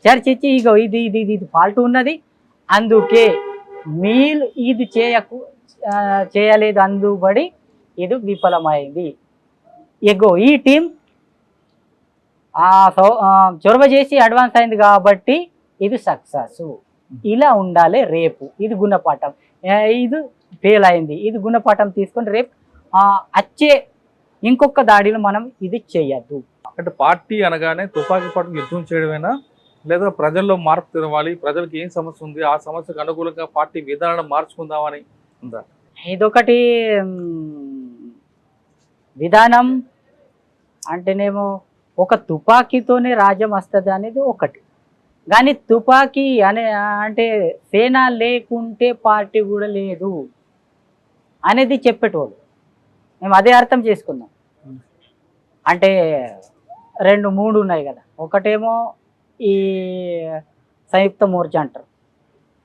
C: చర్చించి ఇగో ఇది ఇది ఇది ఫాల్ట్ ఉన్నది, అందుకే మీరు ఇది చేయలేదు, అందుబడి ఇది విఫలమైంది. ఎగో ఈ టీం చొరవ చేసి అడ్వాన్స్ అయింది కాబట్టి ఇది సక్సెస్. ఇలా ఉండాలి. రేపు ఇది గుణపాఠం, ఇది ఫెయిల్ అయింది, ఇది గుణపాఠం తీసుకొని రేపు వచ్చే ఇంకొక దాడిలో మనం ఇది చేయద్దు.
B: అంటే పార్టీ అనగానే తుపాకీ పట్టుకు యుద్ధం చేయడమేనా, లేదా ప్రజల్లో మార్పు తెరవాలి, ప్రజలకు ఏం సమస్య ఉంది ఆ సమస్యకు అనుకూలంగా పార్టీ విధానం మార్చుకుందామని ఉందా?
C: ఇదొకటి విధానం అంటేనేమో ఒక తుపాకీతోనే రాజ్యం వస్తుంది అనేది ఒకటి, కానీ తుపాకీ అంటే సేన లేకుంటే పార్టీ కూడా లేదు అనేది చెప్పేటోళ్ళు. మేము అదే అర్థం చేసుకున్నాం. అంటే 2-3 ఉన్నాయి కదా, ఒకటేమో ఈ సంయుక్త మోర్చా అంటారు,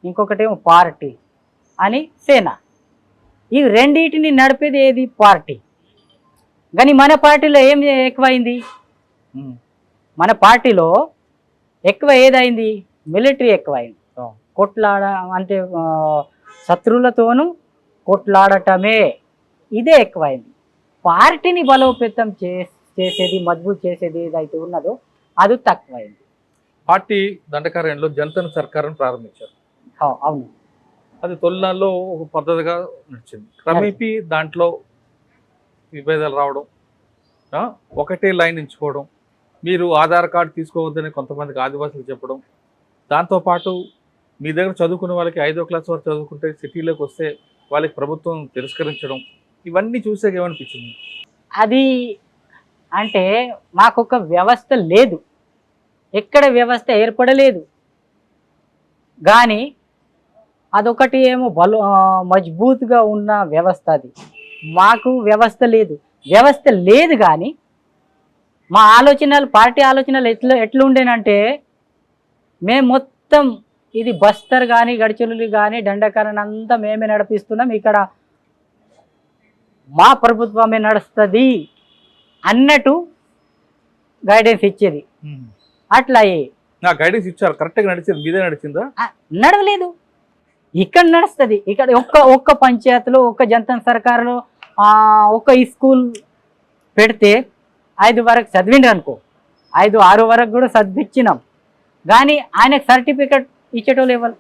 C: ఇంకొకటేమో పార్టీ అని సేన. ఈ రెండింటిని నడిపేది ఏది? పార్టీ. కానీ మన పార్టీలో ఏం ఎక్కువైంది? మన పార్టీలో ఎక్కువ ఏదైంది? మిలిటరీ ఎక్కువైంది. కొట్లాడ అంటే శత్రువులతోనూ కొట్లాడటమే, ఇదే ఎక్కువైంది. పార్టీని బలోపేతం చేసేది, మజబూత్ చేసేది ఏదైతే ఉన్నదో అది తక్కువైంది.
B: పార్టీ దండకారణ్యంలో జనతన సర్కారును ప్రారంభించారు.
C: అవును,
B: అది తొలినాల్లో ఒక పద్ధతిగా నడిచింది. క్రమేపీ దాంట్లో విభేదాలు రావడం, ఒకటే లైన్ ఎంచుకోవడం, మీరు ఆధార్ కార్డు తీసుకోవద్దని కొంతమందికి ఆదివాసులు చెప్పడం, దాంతోపాటు మీ దగ్గర చదువుకునే వాళ్ళకి 5వ క్లాస్ వరకు చదువుకుంటే సిటీలోకి వస్తే వాళ్ళకి ప్రభుత్వం తిరస్కరించడం, ఇవన్నీ చూసాక ఏమనిపించింది?
C: అది అంటే మాకొక వ్యవస్థ లేదు, ఎక్కడ వ్యవస్థ ఏర్పడలేదు. కానీ అదొకటి ఏమో మజ్బూత్గా ఉన్న వ్యవస్థ, అది మాకు వ్యవస్థ లేదు. వ్యవస్థ లేదు కానీ మా ఆలోచనలు, పార్టీ ఆలోచనలు ఎట్లుండేనంటే మేము మొత్తం ఇది బస్తర్ కానీ గడిచెలులు కానీ దండకారణ్ అంతా మేమే నడిపిస్తున్నాం, ఇక్కడ మా ప్రభుత్వమే నడుస్తుంది అన్నట్టు గైడెన్స్ ఇచ్చేది. అట్లా
B: గైడెన్స్ ఇచ్చారు, కరెక్ట్గా నడిచింది, మీదే నడిచిందా?
C: నడవలేదు. ఇక్కడ నడుస్తుంది. ఇక్కడ ఒక్క పంచాయతీలో, ఒక్క జనతన్ సర్కారులో ఒక స్కూల్ పెడితే 5 వరకు చదివిండ్రు అనుకో, 5-6 వరకు కూడా చదివించినాం. కానీ ఆయనకు సర్టిఫికెట్ ఇచ్చేటోళ్ళు ఇవ్వాలి.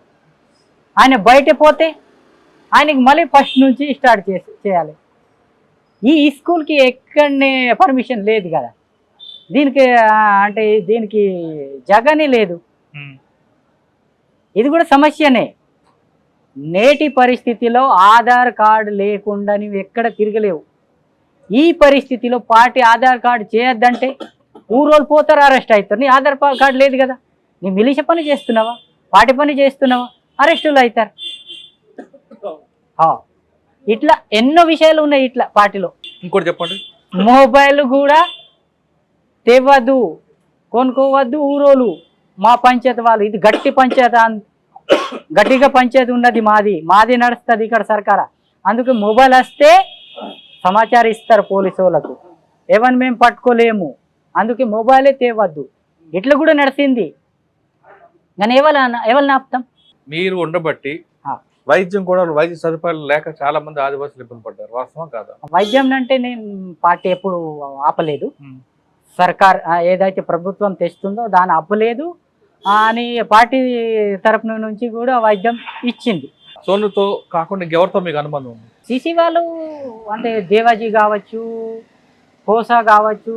C: ఆయన బయట పోతే ఆయనకి మళ్ళీ ఫస్ట్ నుంచి స్టార్ట్ చేయాలి. ఈ స్కూల్కి ఎక్కడనే పర్మిషన్ లేదు కదా, దీనికి అంటే దీనికి జగనే లేదు. ఇది కూడా సమస్యనే. నేటి పరిస్థితిలో ఆధార్ కార్డు లేకుండా నువ్వు ఎక్కడ తిరగలేవు. ఈ పరిస్థితిలో పార్టీ ఆధార్ కార్డు చేయొద్దంటే ఊరోళ్ళు పోతారు, అరెస్ట్ అవుతారు. నీ ఆధార్ కార్డు లేదు కదా, నీ మిలిష పని చేస్తున్నావా, పార్టీ పని చేస్తున్నావా, అరెస్టులు అవుతారు. ఇట్లా ఎన్నో విషయాలు ఉన్నాయి ఇట్లా పార్టీలో.
B: ఇంకోటి చెప్పండి,
C: మొబైల్ కూడా తెవ్వద్దు, కొనుక్కోవద్దు ఊరోళ్ళు. మా పంచాయతీ వాళ్ళు, ఇది గట్టి పంచాయతీ, గట్టిగా పంచాయతీ ఉన్నది, మాది నడుస్తుంది ఇక్కడ సర్కారా. అందుకే మొబైల్ వస్తే సమాచారం ఇస్తారు పోలీసు వాళ్ళకు, ఏమని మేము పట్టుకోలేము, అందుకే మొబైలే తేవద్దు. ఇట్లా కూడా నడిచింది. కానీ ఎవరిని ఆపుతాం?
B: మీరు ఉండబట్టి వైద్యం కూడా, వైద్య సదుపాయాలు లేక చాలా మంది ఆదివాసులు ఇబ్బంది పడ్డారు, వాస్తవం కాదా?
C: వైద్యం అంటే నేను పార్టీ ఎప్పుడు ఆపలేదు. సర్కార్ ఏదైతే ప్రభుత్వం తెస్తుందో దాన్ని ఆపలేదు అని పార్టీ తరఫు నుంచి కూడా వైద్యం ఇచ్చింది.
B: సోనుతో కాకుండా ఎవరితో మీకు అనుబంధం ఉంది?
C: సిసి వాళ్ళు అంటే దేవాజీ కావచ్చు, కోసా కావచ్చు,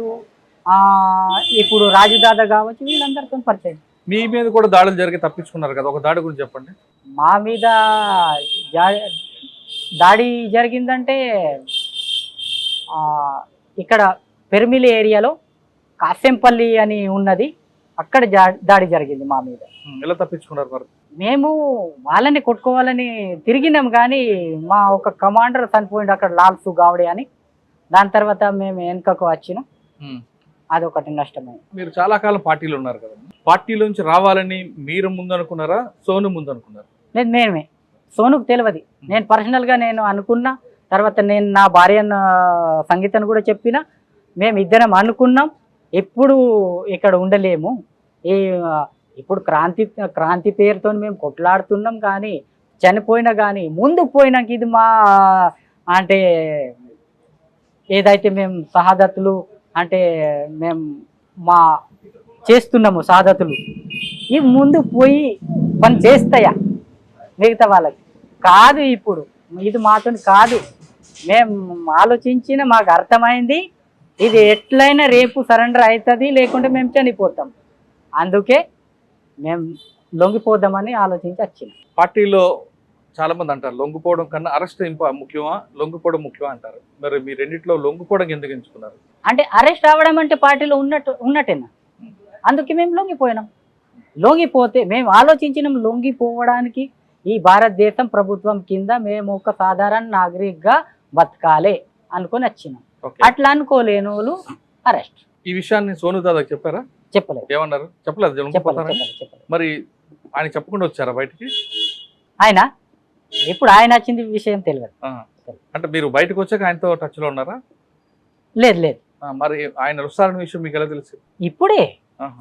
C: ఇప్పుడు రాజుదాదా కావచ్చు, వీళ్ళందరితో పరిచయం.
B: మీ మీద కూడా దాడులు జరిగి తప్పించుకున్నారు కదా, ఒక దాడి గురించి చెప్పండి.
C: మా మీద దాడి జరిగిందంటే ఆ, ఇక్కడ పెర్మిలి ఏరియాలో కాసెంపల్లి అని ఉన్నది, అక్కడ దాడి జరిగింది మా మీద.
B: ఎలా తప్పించుకున్నారు మరి?
C: మేము వాళ్ళని కొట్టుకోవాలని తిరిగినాం కానీ మా ఒక కమాండర్ చనిపోయింది అక్కడ, లాల్ సుగావడే అని. దాని తర్వాత మేము వెనుకకు వచ్చినాం, అదొకటి నష్టమైంది.
B: మీరు చాలా కాలం పార్టీలో ఉన్నారు కదా, పార్టీలో నుంచి రావాలని మీరు ముందు అనుకున్నారా, సోను ముందు అనుకున్నారా?
C: లేదు, మేమే. సోనుకు తెలియదు. నేను పర్సనల్గా నేను అనుకున్నా, తర్వాత నేను నా భార్య సంగీతను కూడా చెప్పిన, మేము ఇద్దరం అనుకున్నాం ఎప్పుడు ఇక్కడ ఉండలేము, ఈ ఇప్పుడు క్రాంతి పేరుతో మేము కొట్లాడుతున్నాం కానీ చనిపోయినా కానీ ముందుకు పోయినాక ఇది మా అంటే ఏదైతే మేము షహాదతులు అంటే మేము మా చేస్తున్నాము షహాదతులు, ఇవి ముందు పోయి పని చేస్తాయా మిగతా వాళ్ళకి కాదు. ఇప్పుడు ఇది మాతో కాదు, మేము ఆలోచించిన మాకు అర్థమైంది ఇది ఎట్లయినా రేపు సరెండర్ అవుతుంది, లేకుంటే మేము చనిపోతాం. అందుకే మేము లొంగిపోదామని ఆలోచించి వచ్చినాం.
B: పార్టీలో చాలా మంది అంటారు లొంగిపోవడం కన్నా అరెస్ట్ ముఖ్యమా, లొంగిపోవడం ముఖ్యమా అంటారు. మరి మీ రెండిట్లో లొంగిపోవడం ఎందుకు ఎంచుకున్నారు?
C: అంటే అరెస్ట్ అవ్వడం అంటే పార్టీలో ఉన్నట్టేనా, అందుకే మేము లొంగిపోయినాం. లొంగిపోతే మేము ఆలోచించినాం లొంగిపోవడానికి ఈ భారతదేశం ప్రభుత్వం కింద మేము ఒక సాధారణ నాగరికగా బతకాలి అనుకొని వచ్చినాం. అట్లా అనుకోలేని వాళ్ళు అరెస్ట్.
B: ఈ విషయాన్ని సోను దాదాకి చెప్పారా?
C: చెప్పలేదు.
B: ఏమన్నారు? చెప్పలేదు. మరి ఆయన చెప్పకుండా వచ్చారా బయటికి?
C: ఆయన ఇప్పుడు ఆయన వచ్చింది విషయం తెలియదు.
B: అంటే మీరు బయటకు వచ్చాక ఆయనతో టచ్ లో ఉన్నారా?
C: లేదు లేదు.
B: మరి ఆయన వస్తారన్న విషయం మీకు ఎలా తెలుసు?
C: ఇప్పుడే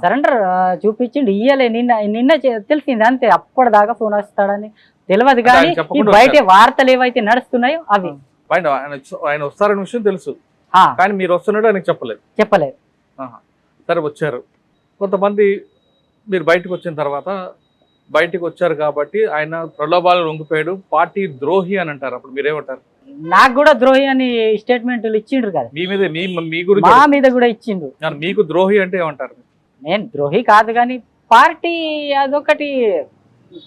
C: సరెండర్ చూపించిండు, ఇయ్యలే నిన్న తెలిసింది అంతే. అప్పటిదాకా ఫోన్ వస్తాడని తెలియదు కానీ బయట వార్తలు ఏవైతే నడుస్తున్నాయో అవి.
B: ఆయన వస్తారన్న విషయం తెలుసు కానీ మీరు వస్తున్నాడు ఆయనకు చెప్పలేదు. సరే, వచ్చారు. కొంతమంది మీరు బయటకు వచ్చిన తర్వాత బయటకు వచ్చారు కాబట్టి ఆయన ప్రలోభాలు లొంగిపోయాడు, పార్టీ ద్రోహి అని అంటారు. అప్పుడు మీరేమంటారు?
C: నాకు కూడా ద్రోహి అని స్టేట్మెంట్లు ఇచ్చిండ్రు కదా
B: మీ మీద, మీ గురించి
C: మా మీద కూడా ఇచ్చిండ్రు.
B: మీకు ద్రోహి అంటే ఏమంటారు?
C: నేను ద్రోహి కాదు కానీ పార్టీ అదొకటి,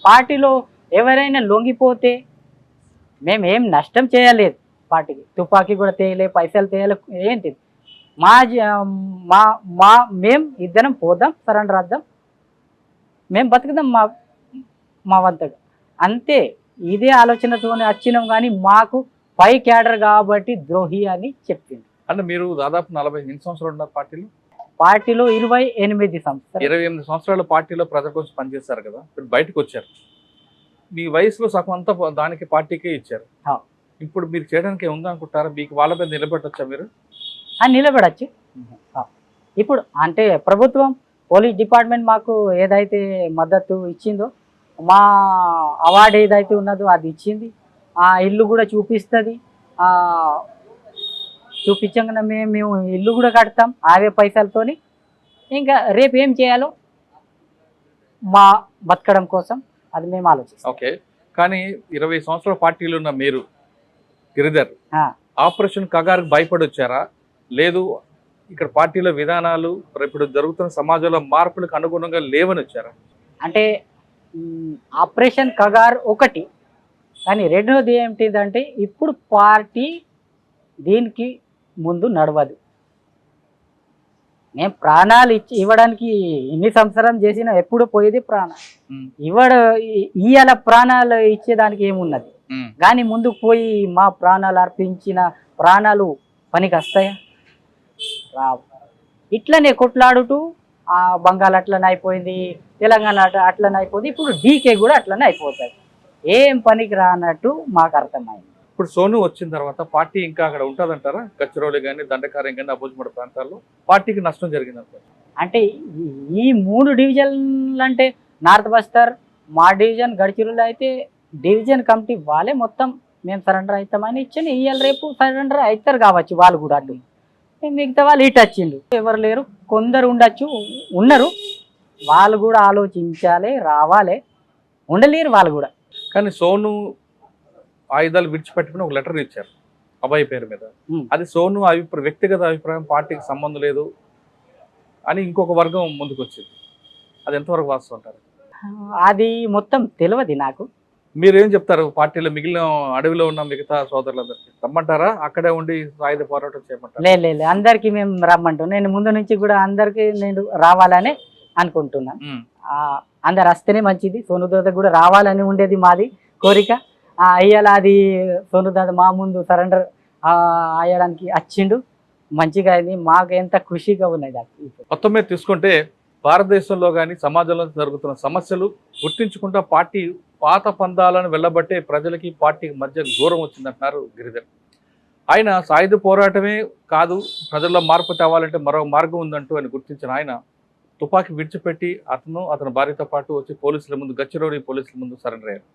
C: పార్టీలో ఎవరైనా లొంగిపోతే మేము ఏం నష్టం చేయలేదు పార్టీకి. తుపాకీ కూడా తేయలే, పైసలు తేయలే, ఏంటి మేము ఇద్దరం పోదాం, సరెండర్ వద్దాం, మేము బతుకుదాం మా వంతగా అంతే. ఇదే ఆలోచనతో వచ్చినాం కానీ మాకు పై క్యాడర్ కాబట్టి ద్రోహి అని చెప్పింది.
B: అంటే మీరు దాదాపు 48 సంవత్సరాలు ఉన్నారు
C: పార్టీలో 28 సంవత్సరాలు.
B: 28 సంవత్సరాల పార్టీలో ప్రజల కోసం పనిచేస్తారు కదా, మీరు బయటకు వచ్చారు, మీ వయసులో సగం అంతా దానికి పార్టీకే ఇచ్చారు. ఇప్పుడు మీరు చేయడానికి ఉందా అనుకుంటారా? మీకు వాళ్ళ మీద నిలబెట్టచ్చా మీరు?
C: నిలబడచ్చు. ఇప్పుడు అంటే ప్రభుత్వం, పోలీస్ డిపార్ట్మెంట్ మాకు ఏదైతే మద్దతు ఇచ్చిందో, మా అవార్డు ఏదైతే ఉన్నదో అది ఇచ్చింది. ఆ ఇల్లు కూడా చూపిస్తుంది. చూపించగానే మేము ఇల్లు కూడా కడతాం అవే పైసలతోని. ఇంకా రేపు ఏం చేయాలో మా బతకడం కోసం అది మేము ఆలోచిస్తాం.
B: ఓకే, కానీ 20 సంవత్సరాల పార్టీలో ఉన్న మీరు గిరిధర్ ఆపరేషన్ కగార్కి భయపడి వచ్చారా, లేదు ఇక్కడ పార్టీలో విధానాలు ఇప్పుడు జరుగుతున్న సమాజంలో మార్పులకు అనుగుణంగా లేవని వచ్చారా?
C: అంటే ఆపరేషన్ కగార్ ఒకటి, కానీ రెండోది ఏమిటిదంటే ఇప్పుడు పార్టీ దీనికి ముందు నడవదు. మేము ప్రాణాలు ఇవ్వడానికి ఎన్ని సంవత్సరం చేసినా ఎప్పుడు పోయేది ప్రాణాలు ఇవాళ ప్రాణాలు ఇచ్చేదానికి ఏమున్నది కానీ ముందుకు పోయి మా ప్రాణాలు అర్పించిన ప్రాణాలు పనికి వస్తాయా? రావు. ఇట్లనే కొట్లాడుతూ బంగాల్ అట్లనే అయిపోయింది, తెలంగాణ అట్లనే అయిపోయింది, ఇప్పుడు డీకే కూడా అట్లనే అయిపోతుంది. ఏం పనికి రానట్టు మాకు అర్థమైంది.
B: ఇప్పుడు సోను వచ్చిన తర్వాత పార్టీ ఇంకా అక్కడ ఉంటుందంటారా? గచ్చిరోలి కానీ, దండకార్యం కానీ, అబోజ్మడ ప్రాంతాల్లో పార్టీకి నష్టం జరిగిందంటారు.
C: అంటే ఈ 3 డివిజన్లు అంటే నార్త్ బస్తర్, మా డివిజన్, గడిచిరోలి అయితే డివిజన్ కమిటీ వాళ్ళే మొత్తం మేము సరెండర్ అవుతామని ఇచ్చాను. ఇవాళ రేపు సరెండర్ అవుతారు కావచ్చు వాళ్ళు కూడా. అటు మిగతా వాళ్ళు ఇటు వచ్చిండు, ఎవరు లేరు, కొందరు ఉండొచ్చు, ఉన్నారు. వాళ్ళు కూడా ఆలోచించాలి, రావాలి, ఉండలేరు వాళ్ళు కూడా.
B: కానీ సోను ఆయుధాలు విడిచిపెట్టుకుని ఒక లెటర్ ఇచ్చారు అభయ్ పేరు మీద. అది సోను వ్యక్తిగత అభిప్రాయం, పార్టీకి సంబంధం లేదు అని ఇంకొక వర్గం ముందుకు వచ్చింది. అది ఎంతవరకు వాస్తవం అంటారు?
C: అది మొత్తం తెలియదు నాకు.
B: మీరేం చెప్తారు పార్టీలో మిగిలిన అడవిలో ఉన్న మిగతా సోదరులందరికీ రమ్మంటారా, అక్కడే ఉండి సాయుధ పోరాటం చేయమంటారా?
C: లేదు అందరికి మేము రమ్మంటాం. నేను ముందు నుంచి కూడా అందరికి నేను రావాలని అనుకుంటున్నాను. అందరు వస్తేనే మంచిది. సోనుదాద కూడా రావాలని ఉండేది మాది కోరిక. అయ్యాల అది సోనుదాద మా ముందు సరెండర్ అయ్యడానికి వచ్చిండు, మంచిగా అయింది. మాకు ఎంత ఖుషిగా ఉన్నది.
B: మొత్తం మీద తీసుకుంటే భారతదేశంలో కానీ సమాజంలో జరుగుతున్న సమస్యలు గుర్తించుకుంటా పార్టీ పాత పందాలను వెళ్ళబట్టే ప్రజలకి పార్టీకి మధ్య దూరం వచ్చిందంటున్నారు గిరిధర్. ఆయన సాయుధ పోరాటమే కాదు, ప్రజల్లో మార్పు తేవాలంటే మరో మార్గం ఉందంటూ ఆయన గుర్తించిన ఆయన తుపాకీ విడిచిపెట్టి అతని భార్యతో పాటు వచ్చి పోలీసుల ముందు, గచ్చిరోలి పోలీసుల ముందు సరెండర్ అయ్యారు.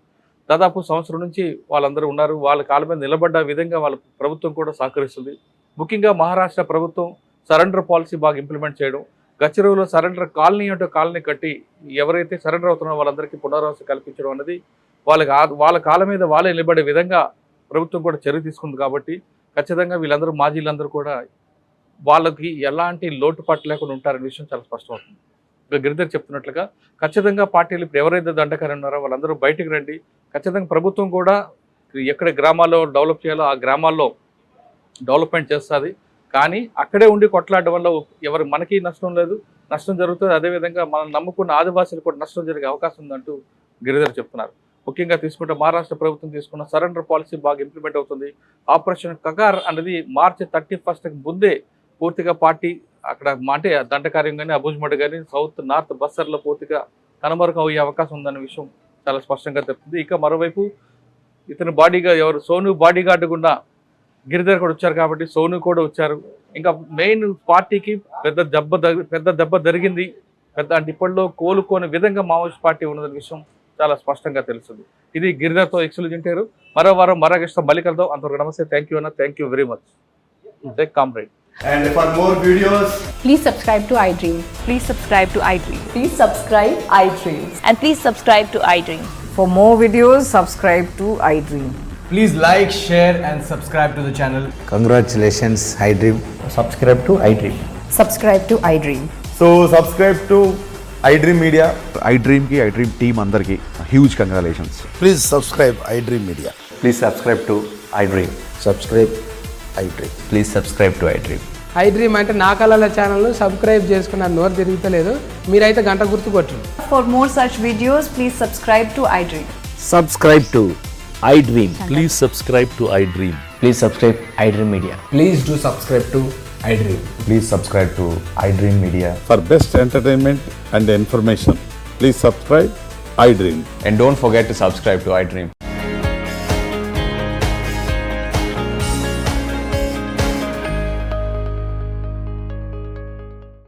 B: దాదాపు సంవత్సరం నుంచి వాళ్ళందరూ ఉన్నారు. వాళ్ళ కాళ్ళ మీద నిలబడ్డ విధంగా వాళ్ళ ప్రభుత్వం కూడా సహకరిస్తుంది. ముఖ్యంగా మహారాష్ట్ర ప్రభుత్వం సరెండర్ పాలసీ బాగా ఇంప్లిమెంట్ చేయడం, గచ్చిరోలిలో సరెండర్ కాలనీ అంటే కాలనీ కట్టి ఎవరైతే సరెండర్ అవుతున్నారో వాళ్ళందరికీ పునరావాసం కల్పించడం అనేది వాళ్ళ కాళ్ళ మీద వాళ్ళే నిలబడే విధంగా ప్రభుత్వం కూడా చర్య తీసుకుంది. కాబట్టి ఖచ్చితంగా వీళ్ళందరూ మాజీలందరూ కూడా వాళ్ళకి ఎలాంటి లోటుపాటు లేకుండా ఉంటారనే విషయం చాలా స్పష్టమవుతుంది. ఇక గిరిధర్ చెప్తున్నట్లుగా ఖచ్చితంగా పార్టీలు ఇప్పుడు ఎవరైతే దండకారు ఉన్నారో వాళ్ళందరూ బయటికి రండి. ఖచ్చితంగా ప్రభుత్వం కూడా ఎక్కడ గ్రామాల్లో డెవలప్ చేయాలో ఆ గ్రామాల్లో డెవలప్మెంట్ చేస్తుంది. కానీ అక్కడే ఉండి కొట్లాడడం వల్ల ఎవరు మనకి నష్టం లేదు, నష్టం జరుగుతుంది. అదేవిధంగా మనం నమ్ముకున్న ఆదివాసీలు కూడా నష్టం జరిగే అవకాశం ఉందంటూ గిరిధర్ చెప్తున్నారు. ముఖ్యంగా తీసుకుంటే మహారాష్ట్ర ప్రభుత్వం తీసుకున్న సరెండర్ పాలసీ బాగా ఇంప్లిమెంట్ అవుతుంది. ఆపరేషన్ కగార్ అనేది మార్చి 31కి ముందే పూర్తిగా పార్టీ అక్కడ అంటే దండకార్యం కానీ అబుజ్మడ్ కానీ సౌత్ నార్త్ బస్తర్లో పూర్తిగా కనుమరుగు అయ్యే అవకాశం ఉందన్న విషయం చాలా స్పష్టంగా చెప్తుంది. ఇక మరోవైపు ఇతని ఎవరు సోను బాడీ గార్డు గుండా గిరిధర్ కూడా వచ్చారు కాబట్టి సోను కూడా వచ్చారు. ఇంకా మెయిన్ పార్టీకి పెద్ద దెబ్బ జరిగింది. అంటే ఇప్పట్లో కోలుకోని విధంగా మావోయిస్ట్ పార్టీ ఉన్నదన్న విషయం చాలా స్పష్టంగా తెలుస్తుంది. ఇది గిరిధర్తో ఎక్స్క్లూజింటారు. మరో వారం మరో గెస్ట్తో మళ్ళీ కలుద్దాం. అంతవరకు నమస్తే. థ్యాంక్ యూ అన్న. Thank you very much. Take comrade.
D: And for more videos,
E: Please subscribe to iDream.
F: Please subscribe to iDream.
E: Please subscribe iDream.
F: And please subscribe to iDream.
E: For more videos, subscribe to iDream.
D: please like, share and subscribe to the channel.
G: Congratulations, iDream.
D: Subscribe to iDream.
E: Subscribe to iDream.
D: So subscribe to iDream Media.
H: iDream ki iDream team andarki huge congratulations.
G: Please subscribe iDream Media.
I: Please subscribe to iDream.
G: Subscribe iDream.
I: Please subscribe to iDream.
J: iDream అంటే నా కళల ఛానల్ను subscribe చేసుకున్న నోరు తిరుగుతలేదు. మీరైతే గంట గుర్తు కొట్టండి.
E: For more such videos, please subscribe to iDream.
I: Subscribe to iDream.
K: Please subscribe to iDream.
I: Please subscribe iDream Media.
D: Please do subscribe to iDream.
I: Please subscribe to iDream Media.
H: For best entertainment and information, please subscribe iDream.
I: And don't forget to subscribe to iDream.